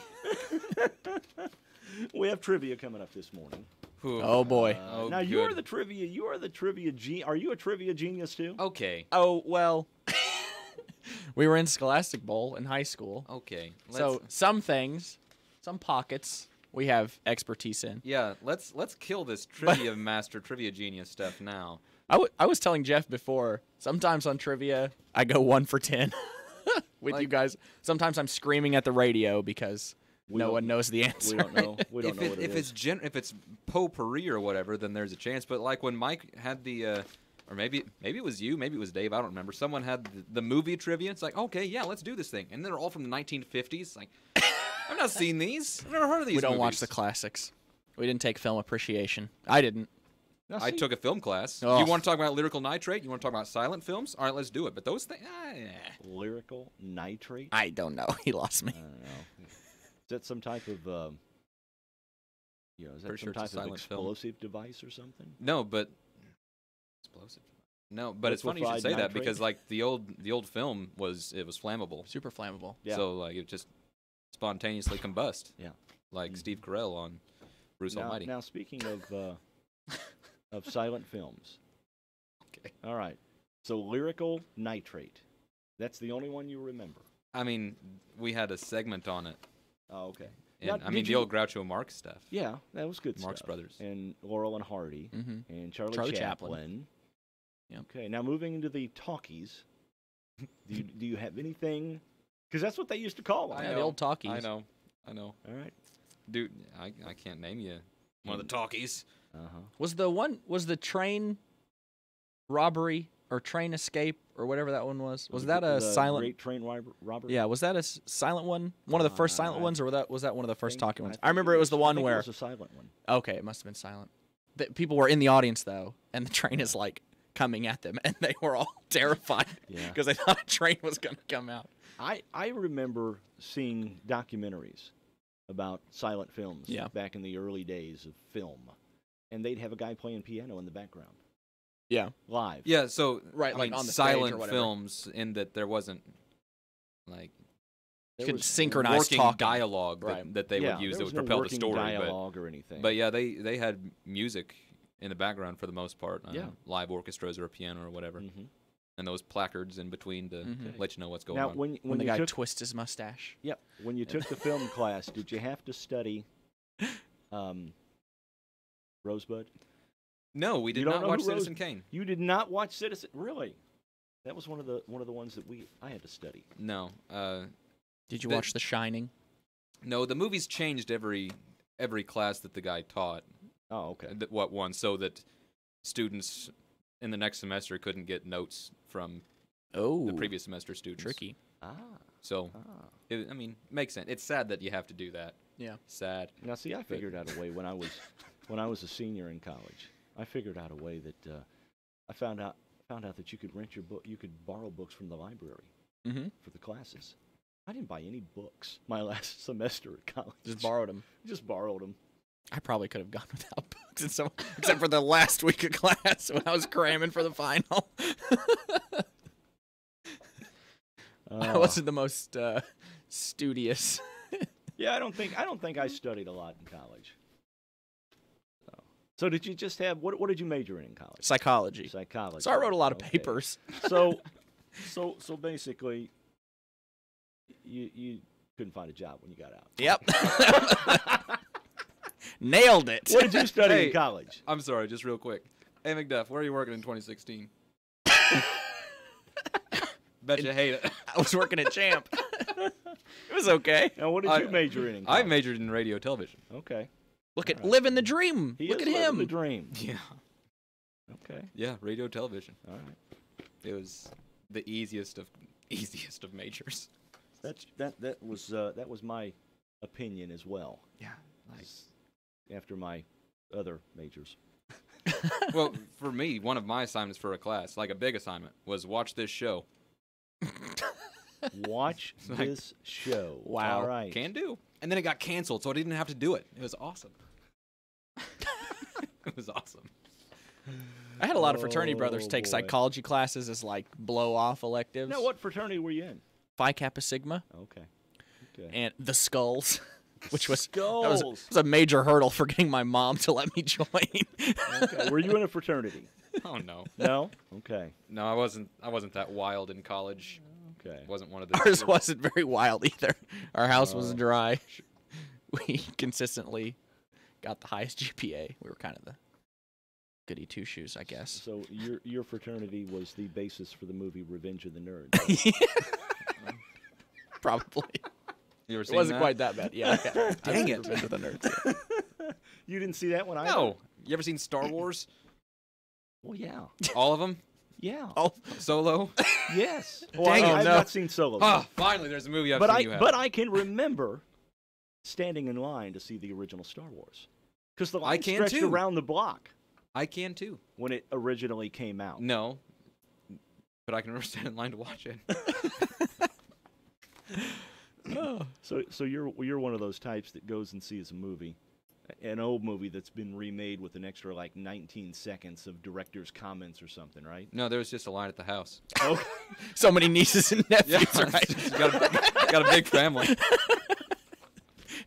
S1: We have trivia coming up this morning.
S2: Oh boy.
S1: Now you are the trivia. You are the trivia Are you a trivia genius too?
S3: Okay.
S2: Oh well. We were in Scholastic Bowl in high school.
S3: Okay.
S2: So some things, some pockets, we have expertise in.
S3: Yeah, let's kill this trivia master, trivia genius stuff now.
S2: I was telling Jeff before, sometimes on trivia, I go 1 for 10 with you guys. Sometimes I'm screaming at the radio because no one knows the answer.
S1: We don't know. We don't know what it is.
S3: If it's potpourri or whatever, then there's a chance. But like when Mike had the, or maybe it was you, maybe it was Dave, I don't remember. Someone had the movie trivia. It's like, okay, yeah, let's do this thing. And they're all from the 1950s. Like, I've not seen these. I've never heard of these
S2: We don't
S3: movies.
S2: watch the classics. We didn't take film appreciation. I didn't.
S3: I took a film class.
S2: Oh.
S3: You want to talk about lyrical nitrate? You want to talk about silent films? All right, let's do it. But those things,
S1: Lyrical nitrate?
S2: I don't know. He lost me.
S1: I don't know. Is that some type of, is that
S3: Pretty
S1: some
S3: sure
S1: type
S3: it's a
S1: of
S3: silent film.
S1: explosive device or something?
S3: No, but explosive. No, but it's funny you should
S1: Liquefied
S3: say that
S1: nitrate?
S3: because like the old film was flammable.
S2: Super flammable.
S1: Yeah.
S3: So like it just spontaneously combust.
S1: Yeah.
S3: Like Steve Carell on Bruce Almighty.
S1: Now speaking of silent films.
S3: Okay.
S1: All right. So lyrical nitrate. That's the only one you remember.
S3: I mean, we had a segment on it.
S1: Oh, okay.
S3: And
S1: Now,
S3: I mean
S1: did
S3: the
S1: you-
S3: old Groucho Marx stuff.
S1: Yeah, that was good
S3: Marx
S1: stuff.
S3: Brothers.
S1: And Laurel and Hardy.
S2: Mhm.
S1: And
S2: Charlie
S1: Charlie
S2: Chaplin.
S1: Chaplin.
S2: Yep.
S1: Okay, now moving into the talkies. Do you have anything? Because that's what they used to call them.
S2: Yeah, the old talkies.
S3: I know.
S1: All right.
S3: Dude, I can't name you one of the talkies.
S1: Uh-huh.
S2: Was the train robbery or train escape or whatever that one was? Was that a
S1: The
S2: silent?
S1: Great Train Robbery?
S2: Yeah, was that a silent one? One of the first silent ones, or was that one of the first talking ones? I
S1: think
S2: remember it was the one
S1: I think
S2: where.
S1: it was a silent one.
S2: Okay, it must have been silent. People were in the audience though, and the train is like coming at them, and they were all terrified
S1: Yeah.
S2: because they thought a train was going to come out.
S1: I remember seeing documentaries about silent films back in the early days of film, and they'd have a guy playing piano in the background.
S2: Yeah,
S1: live.
S3: Yeah, so
S2: right,
S3: I
S2: like
S3: mean,
S2: on the stage or
S3: silent
S2: whatever.
S3: films in that there wasn't like
S2: You could synchronize
S3: working
S2: talking.
S3: dialogue
S2: Right.
S3: that they would use that would propel the story.
S1: Dialogue or anything.
S3: But yeah, they had music in the background for the most part.
S1: Yeah.
S3: Live orchestras or a piano or whatever.
S1: Mm-hmm.
S3: And those placards in between to let you know what's going
S1: Now,
S3: on.
S1: when
S2: When the
S1: you
S2: guy
S1: took,
S2: twists his mustache.
S1: Yep. When you took the film class, did you have to study Rosebud?
S3: No, we did
S1: You don't
S3: not
S1: know
S3: watch
S1: who
S3: Citizen Kane.
S1: You did not watch Citizen. Really? That was one of the ones that I had to study.
S3: No.
S2: Did you watch The Shining?
S3: No, the movies changed every class that the guy taught.
S1: Oh, okay.
S3: What one, so that students in the next semester couldn't get notes from the previous semester students.
S2: Tricky.
S3: So, I mean, makes sense. It's sad that you have to do that.
S2: Yeah.
S3: Sad.
S1: Now, see, I figured out a way when I was a senior in college. I figured out a way that I found out that you could rent your book. You could borrow books from the library for the classes. I didn't buy any books my last semester at college.
S2: Just borrowed them.
S1: Just borrowed them.
S2: I probably could have gone without books, except for the last week of class when I was cramming for the final. I wasn't the most studious.
S1: Yeah, I don't think I studied a lot in college. So did you just have what did you major in college?
S2: Psychology.
S1: Psychology.
S2: So I wrote a lot of papers.
S1: So basically, you couldn't find a job when you got out.
S2: Yep. Nailed it.
S1: What did you study in college?
S3: I'm sorry, just real quick. Hey, McDuff, where are you working in 2016? Bet you hate it.
S2: I was working at Champ. It was okay.
S1: Now, what did you major in college?
S3: I majored in radio television.
S1: Okay.
S2: Look at living the dream. Look at him.
S1: The dream.
S3: Yeah.
S1: Okay.
S3: Yeah, radio television.
S1: All right.
S3: It was the easiest of majors.
S1: That was my opinion as well.
S3: Yeah.
S1: After my other majors.
S3: Well, for me, one of my assignments for a class, like a big assignment, was watch this show.
S1: Watch this show.
S2: Wow.
S1: All right.
S3: Can do. And then it got canceled, so I didn't have to do it. It was awesome. was awesome.
S2: I had a lot of fraternity brothers
S1: Oh,
S2: take
S1: boy.
S2: psychology classes as like blow-off electives.
S1: Now, what fraternity were you in?
S2: Phi Kappa Sigma.
S1: Okay. Okay.
S2: And the Skulls, which was
S1: Skulls.
S2: that was a major hurdle for getting my mom to let me join.
S1: Okay. Were you in a fraternity?
S3: Oh no.
S1: No. Okay.
S3: No, I wasn't that wild in college.
S1: Okay.
S3: Wasn't one of the
S2: Ours wasn't very wild either. Our house was
S1: Oh.
S2: dry. We consistently got the highest GPA. We were kind of the goody two shoes, I guess.
S1: So your fraternity was the basis for the movie Revenge of the Nerds.
S2: Probably.
S3: You ever
S2: It
S3: seen
S2: wasn't
S3: that?
S2: quite that bad. Yeah. Okay.
S3: Dang it.
S2: Revenge of the Nerds. Yeah.
S1: You didn't see that one either?
S3: No. You ever seen Star Wars?
S1: Well, yeah.
S3: All of them?
S1: Yeah.
S2: Oh,
S3: Solo?
S1: Yes. Well,
S3: Dang it,
S1: I've
S2: no.
S1: not seen Solo.
S3: Ah, finally, there's a movie I've
S1: but
S3: seen you have.
S1: But I can remember standing in line to see the original Star Wars. Because the line
S3: can
S1: stretched
S3: too.
S1: around the block
S3: I can too.
S1: when it originally came out.
S3: No. But I can remember standing in line to watch it.
S1: So you're one of those types that goes and sees a movie, an old movie that's been remade with an extra like 19 seconds of director's comments or something, right?
S3: No, there was just a line at the house.
S1: Okay.
S2: so many nieces and
S3: Yeah,
S2: nephews, right?
S3: got a big family.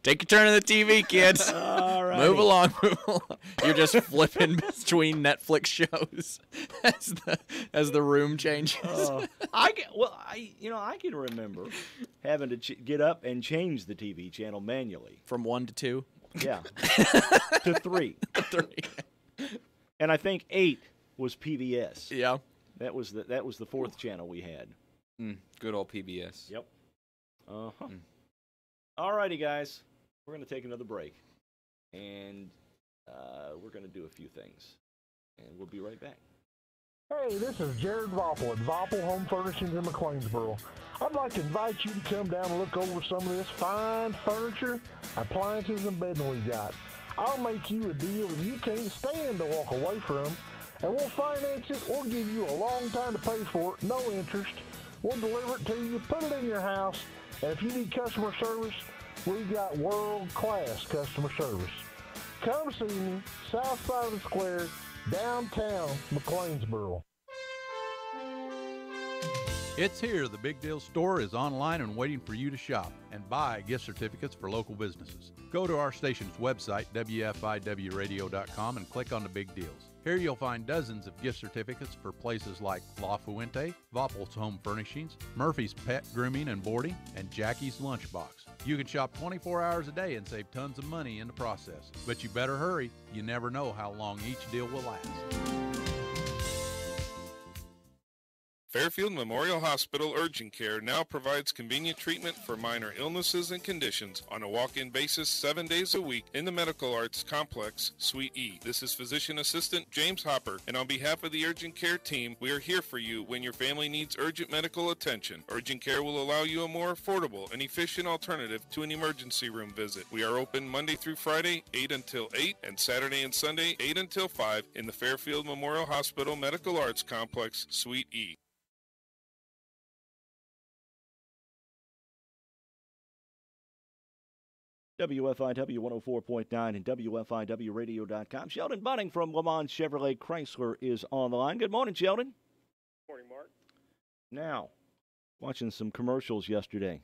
S2: Take your turn on the TV, kids.
S1: All right.
S2: Move along, move along. You're just flipping between Netflix shows as the room changes.
S1: I can remember having to get up and change the TV channel manually.
S2: From 1 to 2.
S1: Yeah. To 3.
S2: 3.
S1: And I think 8 was PBS.
S2: Yeah.
S1: That was the fourth channel we had.
S3: Good old PBS.
S1: Yep. Uh-huh. All righty, guys. We're going to take another break. And we're going to do a few things. And we'll be right back.
S13: Hey, this is Jared Voppel at Voppel Home Furnishings in McLeansboro. I'd like to invite you to come down and look over some of this fine furniture, appliances, and bedding we got. I'll make you a deal that you can't stand to walk away from, and we'll finance it or give you a long time to pay for it, no interest. We'll deliver it to you, put it in your house, and if you need customer service, we've got world-class customer service. Come see me, south side of the square, downtown McLeansboro.
S14: It's here. The Big Deal Store is online and waiting for you to shop and buy gift certificates for local businesses. Go to our station's website, WFIWradio.com, and click on the Big Deals. Here you'll find dozens of gift certificates for places like La Fuente, Voppel's Home Furnishings, Murphy's Pet Grooming and Boarding, and Jackie's Lunchbox. You can shop 24 hours a day and save tons of money in the process. But you better hurry. You never know how long each deal will last.
S15: Fairfield Memorial Hospital Urgent Care now provides convenient treatment for minor illnesses and conditions on a walk-in basis 7 days a week in the Medical Arts Complex, Suite E. This is Physician Assistant James Hopper, and on behalf of the Urgent Care team, we are here for you when your family needs urgent medical attention. Urgent Care will allow you a more affordable and efficient alternative to an emergency room visit. We are open Monday through Friday, 8 until 8, and Saturday and Sunday, 8 until 5, in the Fairfield Memorial Hospital Medical Arts Complex, Suite E.
S1: WFIW 104.9 and WFIWradio.com. Sheldon Bunning from Le Mans Chevrolet Chrysler is on the line. Good morning, Sheldon.
S16: Morning, Mark.
S1: Now, watching some commercials yesterday.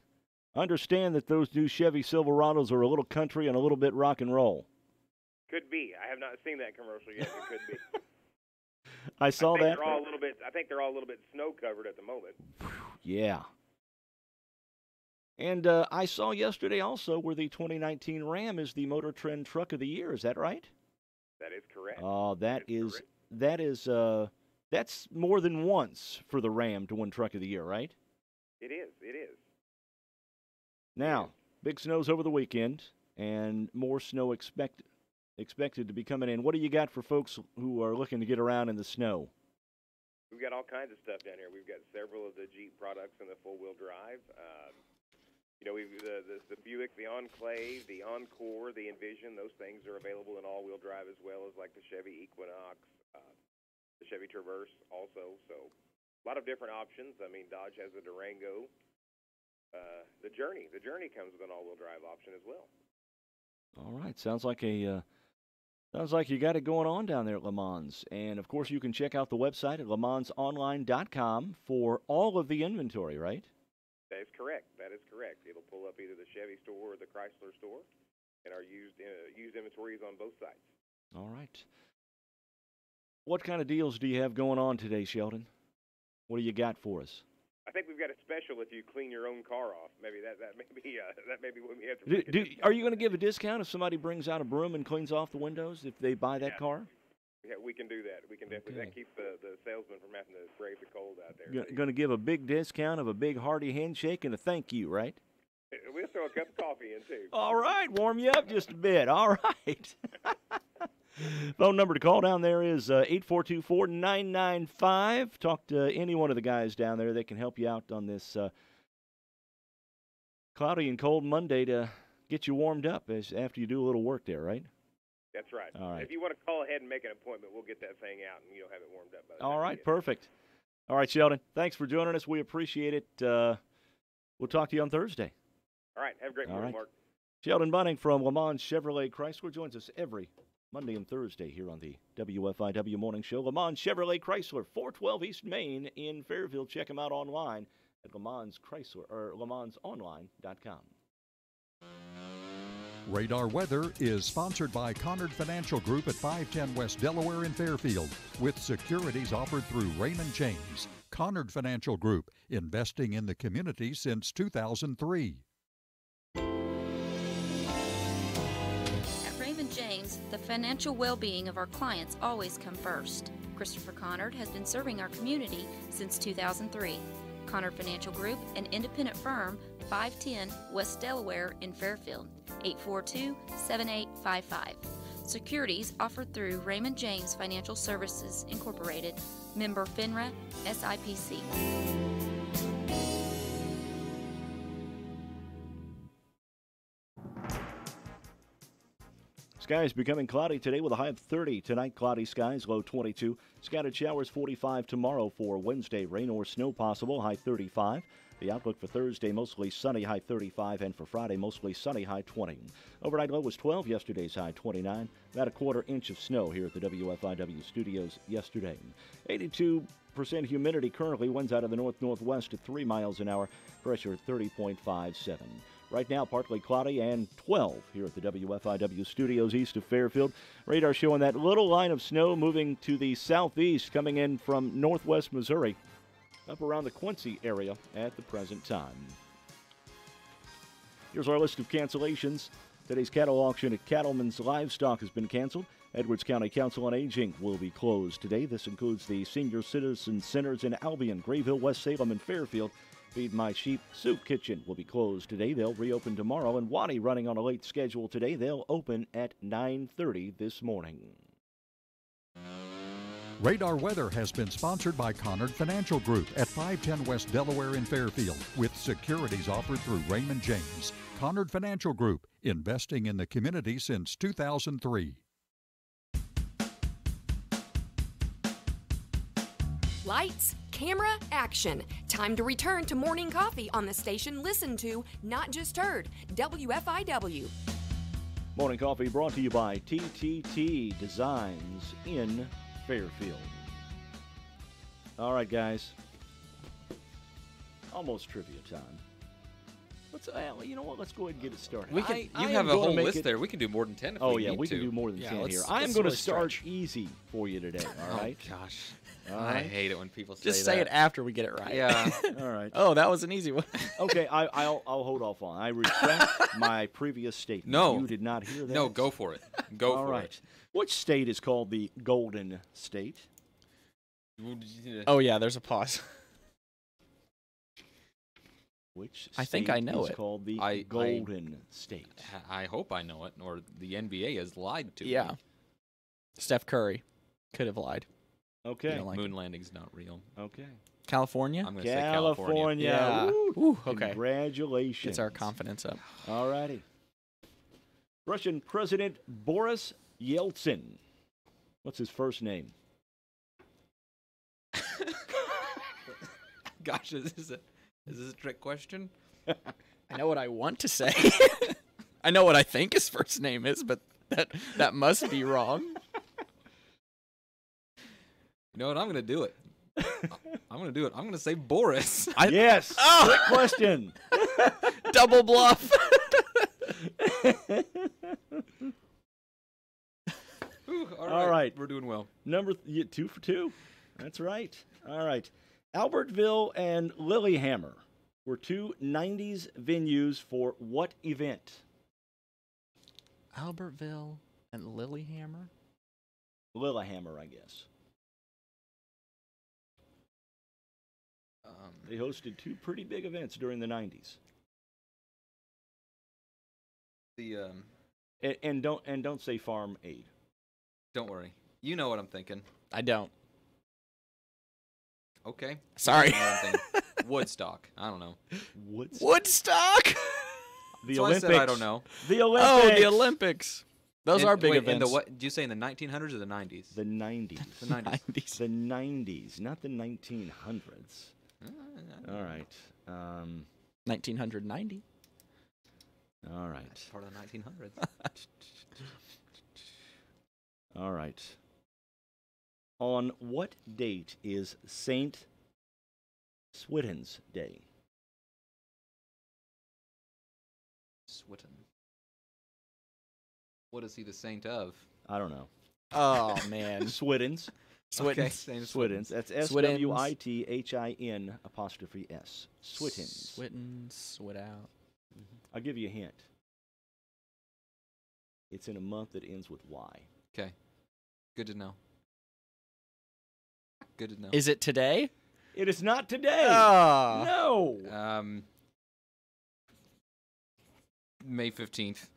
S1: Understand that those new Chevy Silverados are a little country and a little bit rock and roll.
S16: Could be. I have not seen that commercial yet. It could be.
S1: I saw
S16: I think
S1: that.
S16: They're all a little bit. I think they're all a little bit snow covered at the moment.
S1: Yeah. And I saw yesterday also where the 2019 Ram is the Motor Trend Truck of the Year. Is that right?
S16: That is correct.
S1: Oh, that's more than once for the Ram to win Truck of the Year, right?
S16: It is. It is.
S1: Now, big snows over the weekend, and more snow expected to be coming in. What do you got for folks who are looking to get around in the snow?
S16: We've got all kinds of stuff down here. We've got several of the Jeep products in the four-wheel drive. We've the Buick, the Enclave, the Encore, the Envision. Those things are available in all-wheel drive as well as like the Chevy Equinox, the Chevy Traverse also. So a lot of different options. I mean, Dodge has the Durango. The Journey comes with an all-wheel drive option as well.
S1: All right, sounds like a Sounds like you got it going on down there at Le Mans. And, of course, you can check out the website at lemansonline.com for all of the inventory, right?
S16: That is correct. That is correct. It'll pull up either the Chevy store or the Chrysler store, and our used inventory is on both sites.
S1: All right. What kind of deals do you have going on today, Sheldon? What do you got for us?
S16: I think we've got a special if you clean your own car off. Maybe that may be what we have to.
S1: Are you going to give a discount if somebody brings out a broom and cleans off the windows if they buy that car?
S16: Yeah, we can do that. We can definitely that keeps the salesman from having to brave the cold out there.
S1: Going to give a big discount of a big hearty handshake and a thank you, right?
S16: We'll throw a cup of coffee in too.
S1: All right, warm you up just a bit. All right. Phone number to call down there is 842-4995. Talk to any one of the guys down there. They can help you out on this cloudy and cold Monday to get you warmed up after you do a little work there, right?
S16: That's right.
S1: All right.
S16: If you want to call ahead and make an appointment, we'll get that thing out and you'll have it warmed up. By the
S1: All
S16: time
S1: right, perfect. All right, Sheldon, thanks for joining us. We appreciate it. We'll talk to you on Thursday.
S16: All right, have a great morning, Mark.
S1: Sheldon Bunning from Le Mans Chevrolet Chrysler joins us every Monday and Thursday here on the WFIW Morning Show. Le Mans Chevrolet Chrysler, 412 East Main in Fairfield. Check them out online at lemansonline.com.
S17: Radar Weather is sponsored by Conard Financial Group at 510 West Delaware in Fairfield, with securities offered through Raymond James. Conard Financial Group, investing in the community since 2003.
S18: James, the financial well-being of our clients always come first. Christopher Conard has been serving our community since 2003. Conard Financial Group, an independent firm, 510 West Delaware in Fairfield, 842-7855. Securities offered through Raymond James Financial Services, Incorporated, member FINRA, SIPC.
S1: Skies becoming cloudy today with a high of 30. Tonight, cloudy skies, low 22. Scattered showers, 45 tomorrow for Wednesday. Rain or snow possible, high 35. The outlook for Thursday, mostly sunny, high 35. And for Friday, mostly sunny, high 20. Overnight low was 12, yesterday's high 29. About a quarter inch of snow here at the WFIW studios yesterday. 82% humidity currently, winds out of the north-northwest at 3 miles an hour. Pressure 30.57. Right now, partly cloudy and 12 here at the WFIW studios east of Fairfield. Radar showing that little line of snow moving to the southeast, coming in from northwest Missouri, up around the Quincy area at the present time. Here's our list of cancellations. Today's cattle auction at Cattleman's Livestock has been canceled. Edwards County Council on Aging will be closed today. This includes the Senior Citizen Centers in Albion, Grayville, West Salem, and Fairfield. Feed My Sheep Soup Kitchen will be closed today. They'll reopen tomorrow. And Waddy running on a late schedule today. They'll open at 9:30 this morning.
S17: Radar Weather has been sponsored by Conard Financial Group at 510 West Delaware in Fairfield, with securities offered through Raymond James. Conard Financial Group, investing in the community since 2003.
S9: Lights, camera, action. Time to return to morning coffee on the station listened to, not just heard, WFIW.
S1: Morning coffee brought to you by TTT Designs in Fairfield. All right, guys. Almost trivia time. You know what? Let's go ahead and get it started.
S3: You have a whole list there. We can do more than 10 if we need to.
S1: We can do more than 10 here. I'm going to start easy for you today, all right?
S3: Oh, gosh.
S1: All
S3: I
S1: right.
S3: hate it when people say
S2: Just
S3: that.
S2: say it after we get it right.
S3: Yeah.
S1: All right.
S2: Oh, that was an easy one.
S1: Okay, I'll hold off on. I retract my previous statement.
S3: No.
S1: You did not hear that?
S3: No, go for it. Go
S1: All
S3: for
S1: right.
S3: it.
S1: Which state is called the Golden State?
S2: Oh, yeah, there's a pause.
S1: Which
S2: I think
S1: state
S2: I know
S1: is
S2: it.
S1: called the Golden State?
S3: I hope I know it, or the NBA has lied to
S2: Yeah.
S3: me.
S2: Steph Curry could have lied.
S1: Okay.
S2: You don't like
S3: Moon landing's not real.
S1: Okay.
S2: California?
S3: I'm going to say California.
S2: Yeah.
S1: Woo.
S2: Ooh, okay.
S1: Congratulations.
S2: Gets our confidence up.
S1: All righty. Russian President Boris Yeltsin. What's his first name?
S3: Gosh, is this a trick question?
S2: I know what I want to say. I know what I think his first name is, but That must be wrong.
S3: You know what? I'm gonna do it. I'm gonna do it. I'm gonna say Boris.
S1: Yes. Quick question.
S2: Double bluff.
S3: Ooh,
S1: All right.
S3: We're doing well.
S1: Number 2 for 2. That's right. All right. Albertville and Lilyhammer were two 90s venues for what event?
S2: Albertville and Lilyhammer?
S1: Lilyhammer, I guess. They hosted two pretty big events during the 90s. And don't say Farm Aid.
S3: Don't worry. You know what I'm thinking.
S2: I don't.
S3: Okay.
S2: Sorry.
S3: You know what I'm thinking. Woodstock. I don't know.
S2: Woodstock?
S1: The
S3: so
S1: Olympics.
S3: I said I don't know.
S1: The Olympics.
S2: Oh, the Olympics. Those are big events.
S3: In the what? Did you say in the 1900s or the 90s?
S1: The 90s.
S3: The 90s.
S1: The 90s, not the 1900s. All right.
S2: 1990.
S1: All right.
S3: That's part of the 1900s.
S1: All right. On what date is Saint Swithin's Day?
S3: Swithin. What is he the saint of?
S1: I don't know.
S2: Oh, man.
S1: Swithin's.
S3: Okay,
S1: Swithin's. That's SWITHIN apostrophe S. Swithin's.
S2: Swittin, swit out.
S1: I'll give you a hint. It's in a month that ends with Y.
S3: Okay. Good to know. Good to know.
S2: Is it today?
S1: It is not today.
S2: Oh.
S1: No.
S3: May 15th.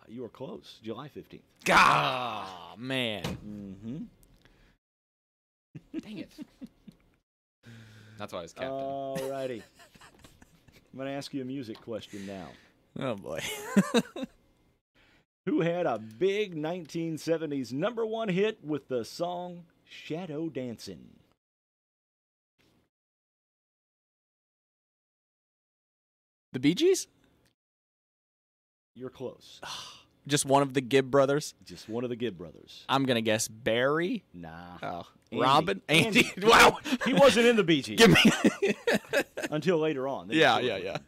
S1: You were close. July 15th.
S2: Ah, man.
S1: Mm-hmm.
S3: Dang it. That's why I was captain.
S1: All righty. I'm going to ask you a music question now.
S2: Oh, boy.
S1: Who had a big 1970s #1 hit with the song Shadow Dancing?
S2: The Bee Gees?
S1: You're close.
S2: Just one of the Gibb brothers?
S1: Just one of the Gibb brothers.
S2: I'm going to guess Barry?
S1: Nah.
S2: Oh.
S1: Andy.
S2: Robin?
S1: Andy.
S2: Wow.
S1: He wasn't in the Bee Gees.
S2: Give me.
S1: Until later on. Then
S2: Yeah.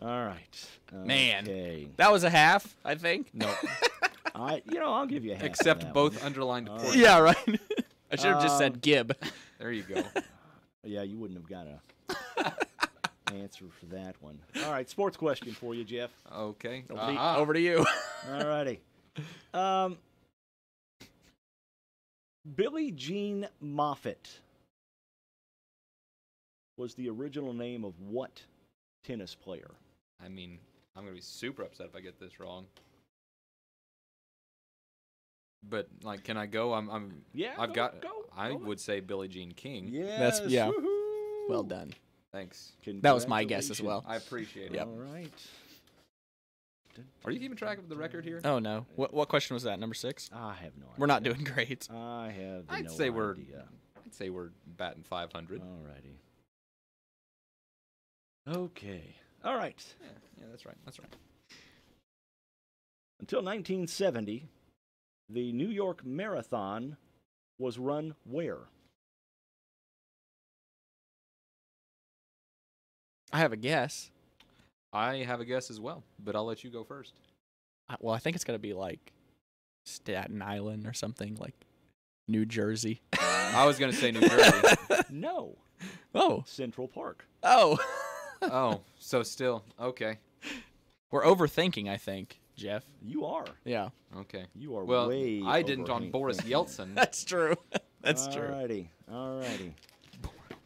S1: All right.
S2: Man.
S1: Okay.
S2: That was a half, I think.
S3: No.
S1: I'll give you a half. on
S3: Except
S1: that
S3: both
S1: one.
S3: underlined portions.
S2: Yeah, right. I should have just said Gibb.
S3: There you go.
S1: Yeah, you wouldn't have got a answer for that one. All right, sports question for you, Jeff.
S3: Okay.
S2: Over to you.
S1: All righty. Billie Jean Moffitt was the original name of what tennis player?
S3: I mean, I'm going to be super upset if I get this wrong. But, like, can I go?
S1: Yeah,
S3: I've
S1: go,
S3: got.
S1: go.
S3: I would say Billie Jean King.
S1: Yes.
S2: Yeah.
S1: Woohoo.
S2: Well done.
S3: Thanks.
S2: That was my guess as well.
S3: I appreciate it.
S2: Yep.
S1: All right.
S3: Are you keeping track of the record here?
S2: Oh, no. What question was that? Number 6?
S1: I have no idea.
S2: We're not doing great.
S1: I have
S3: I'd
S1: no
S3: say we're.
S1: idea.
S3: I'd say we're batting 500.
S1: All righty. Okay. All right.
S3: Yeah, that's right. That's right.
S1: Until 1970, the New York Marathon was run where?
S2: I have a guess.
S3: I have a guess as well, but I'll let you go first.
S2: Well, I think it's going to be like Staten Island or something, like New Jersey.
S3: I was going to say New Jersey.
S1: No.
S2: Oh.
S1: Central Park.
S2: Oh.
S3: Oh, so still. Okay.
S2: We're overthinking, I think, Jeff.
S1: You are.
S2: Yeah.
S3: Okay.
S1: You are
S3: Well,
S1: way
S3: I didn't on Boris
S1: overthinking.
S3: Yeltsin.
S2: That's true. That's true.
S1: Alrighty. Alrighty.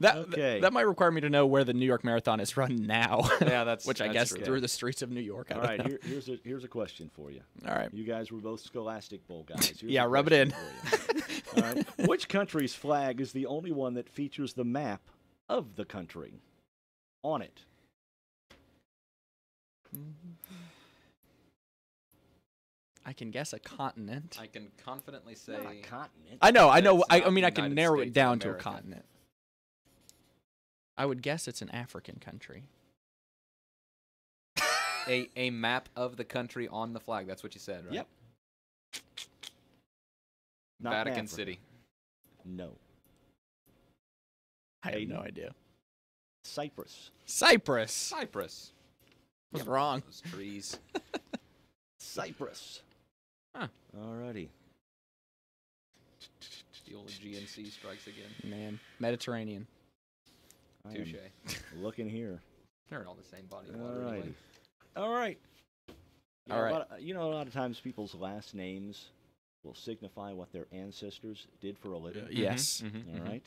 S2: That might require me to know where the New York Marathon is run now.
S3: Yeah, that's
S2: which I
S3: that's
S2: guess
S3: true.
S2: through the streets of New York. I
S1: All
S2: don't
S1: right,
S2: know.
S1: here's a question for you.
S2: All right.
S1: You guys were both Scholastic Bowl guys. Here's
S2: Yeah,
S1: a
S2: rub it in.
S1: question for you. All right. Which country's flag is the only one that features the map of the country on it?
S2: I can guess a continent.
S3: I can confidently say.
S1: Not a continent.
S2: I know.
S3: It's
S2: I
S3: not
S2: mean,
S3: the
S2: I can
S3: United
S2: narrow
S3: States
S2: it
S3: of
S2: down to a
S3: America.
S2: continent. I would guess it's an African country.
S3: A map of the country on the flag. That's what you said, right?
S1: Yep. Not
S3: Vatican
S1: Africa.
S3: City.
S1: No.
S2: I have
S1: Hayden?
S2: no idea.
S1: Cyprus.
S2: Cyprus.
S3: Cyprus.
S2: Was wrong.
S3: Those trees.
S1: Cyprus.
S3: Huh.
S1: Alrighty.
S3: The old GNC strikes again.
S2: Man, Mediterranean.
S1: I am
S3: Touche.
S1: looking here.
S3: They're all the same body of water.
S1: Alrighty.
S3: Anyway.
S1: All right. Yeah,
S2: All right.
S1: A lot of times people's last names will signify what their ancestors did for a living.
S2: Yes.
S1: All right.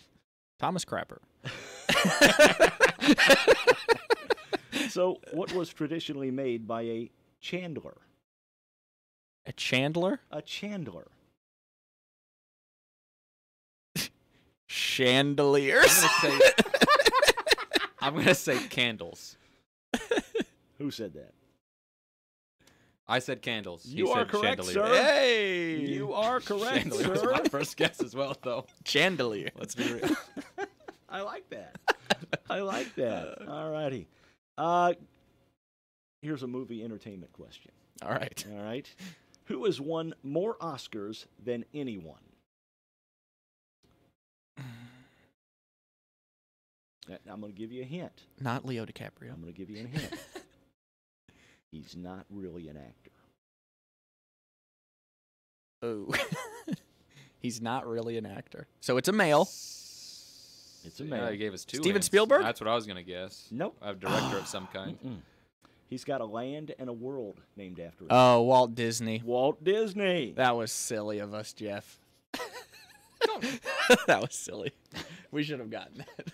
S2: Thomas Crapper.
S1: So, what was traditionally made by a chandler?
S2: A chandler?
S1: A chandler.
S2: Chandeliers.
S3: I'm gonna say candles.
S1: Who said that?
S3: I said candles.
S1: You
S3: he
S1: are
S3: said
S1: correct,
S3: chandelier.
S1: sir.
S2: Hey!
S1: You are correct,
S3: Chandelier was
S1: sir.
S3: my first guess as well, though.
S2: Chandelier.
S3: Let's be real.
S1: I like that. I like that. All righty. Here's a movie entertainment question.
S2: All right.
S1: All right. Who has won more Oscars than anyone? I'm going to give you a hint.
S2: Not Leo DiCaprio.
S1: I'm going to give you a hint. He's not really an actor.
S2: Oh. He's not really an actor. So it's a male.
S1: It's a
S3: Yeah,
S1: male.
S3: he gave us two.
S2: Steven
S3: hints.
S2: Spielberg?
S3: That's what I was gonna guess.
S1: Nope.
S3: A director of some kind.
S1: He's got a land and a world named after him.
S2: Oh, Walt Disney.
S1: Walt Disney.
S2: That was silly of us, Jeff. That was silly. We should have gotten that.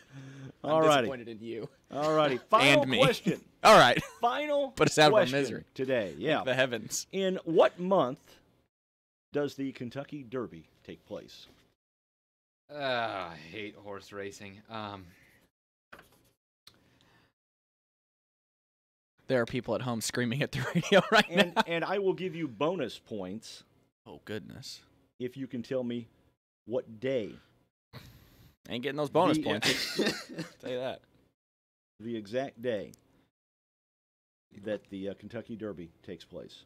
S2: I'm
S1: All righty.
S2: disappointed in you.
S1: All righty. Final
S2: And me.
S1: question.
S2: All right.
S1: Final
S2: Put us out of our
S1: question
S2: misery.
S1: today. Yeah.
S2: The heavens.
S1: In what month does the Kentucky Derby take place?
S3: I hate horse racing.
S2: There are people at home screaming at the radio right now.
S1: And I will give you bonus points
S2: Oh, goodness.
S1: if you can tell me what day.
S2: Ain't getting those bonus
S1: The-
S2: points. Say that.
S1: The exact day that the Kentucky Derby takes place.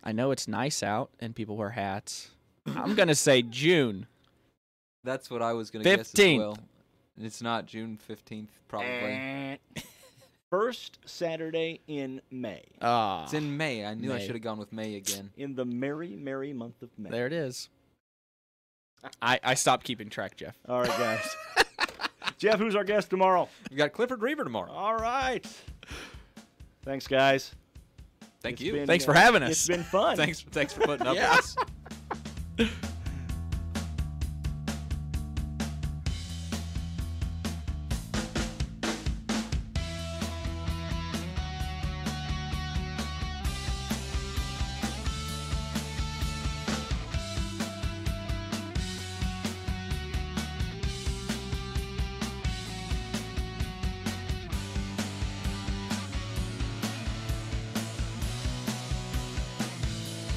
S2: I know it's nice out and people wear hats. I'm going to say June.
S3: That's what I was gonna guess as
S2: 15th.
S3: well. And it's not June 15th, probably.
S1: First Saturday in May.
S2: Ah,
S3: It's in May. I knew I
S2: May.
S3: should have gone with May again.
S1: In the merry, merry month of May.
S2: there it is. I stopped keeping track, Jeff.
S1: All right, guys. Jeff, who's our guest tomorrow?
S3: We got Clifford Reaver tomorrow.
S1: All right. Thanks, guys.
S3: Thank
S1: It's
S3: you.
S1: been,
S2: Thanks for having us.
S1: It's been fun.
S3: Thanks for putting up
S2: Yeah.
S3: with us.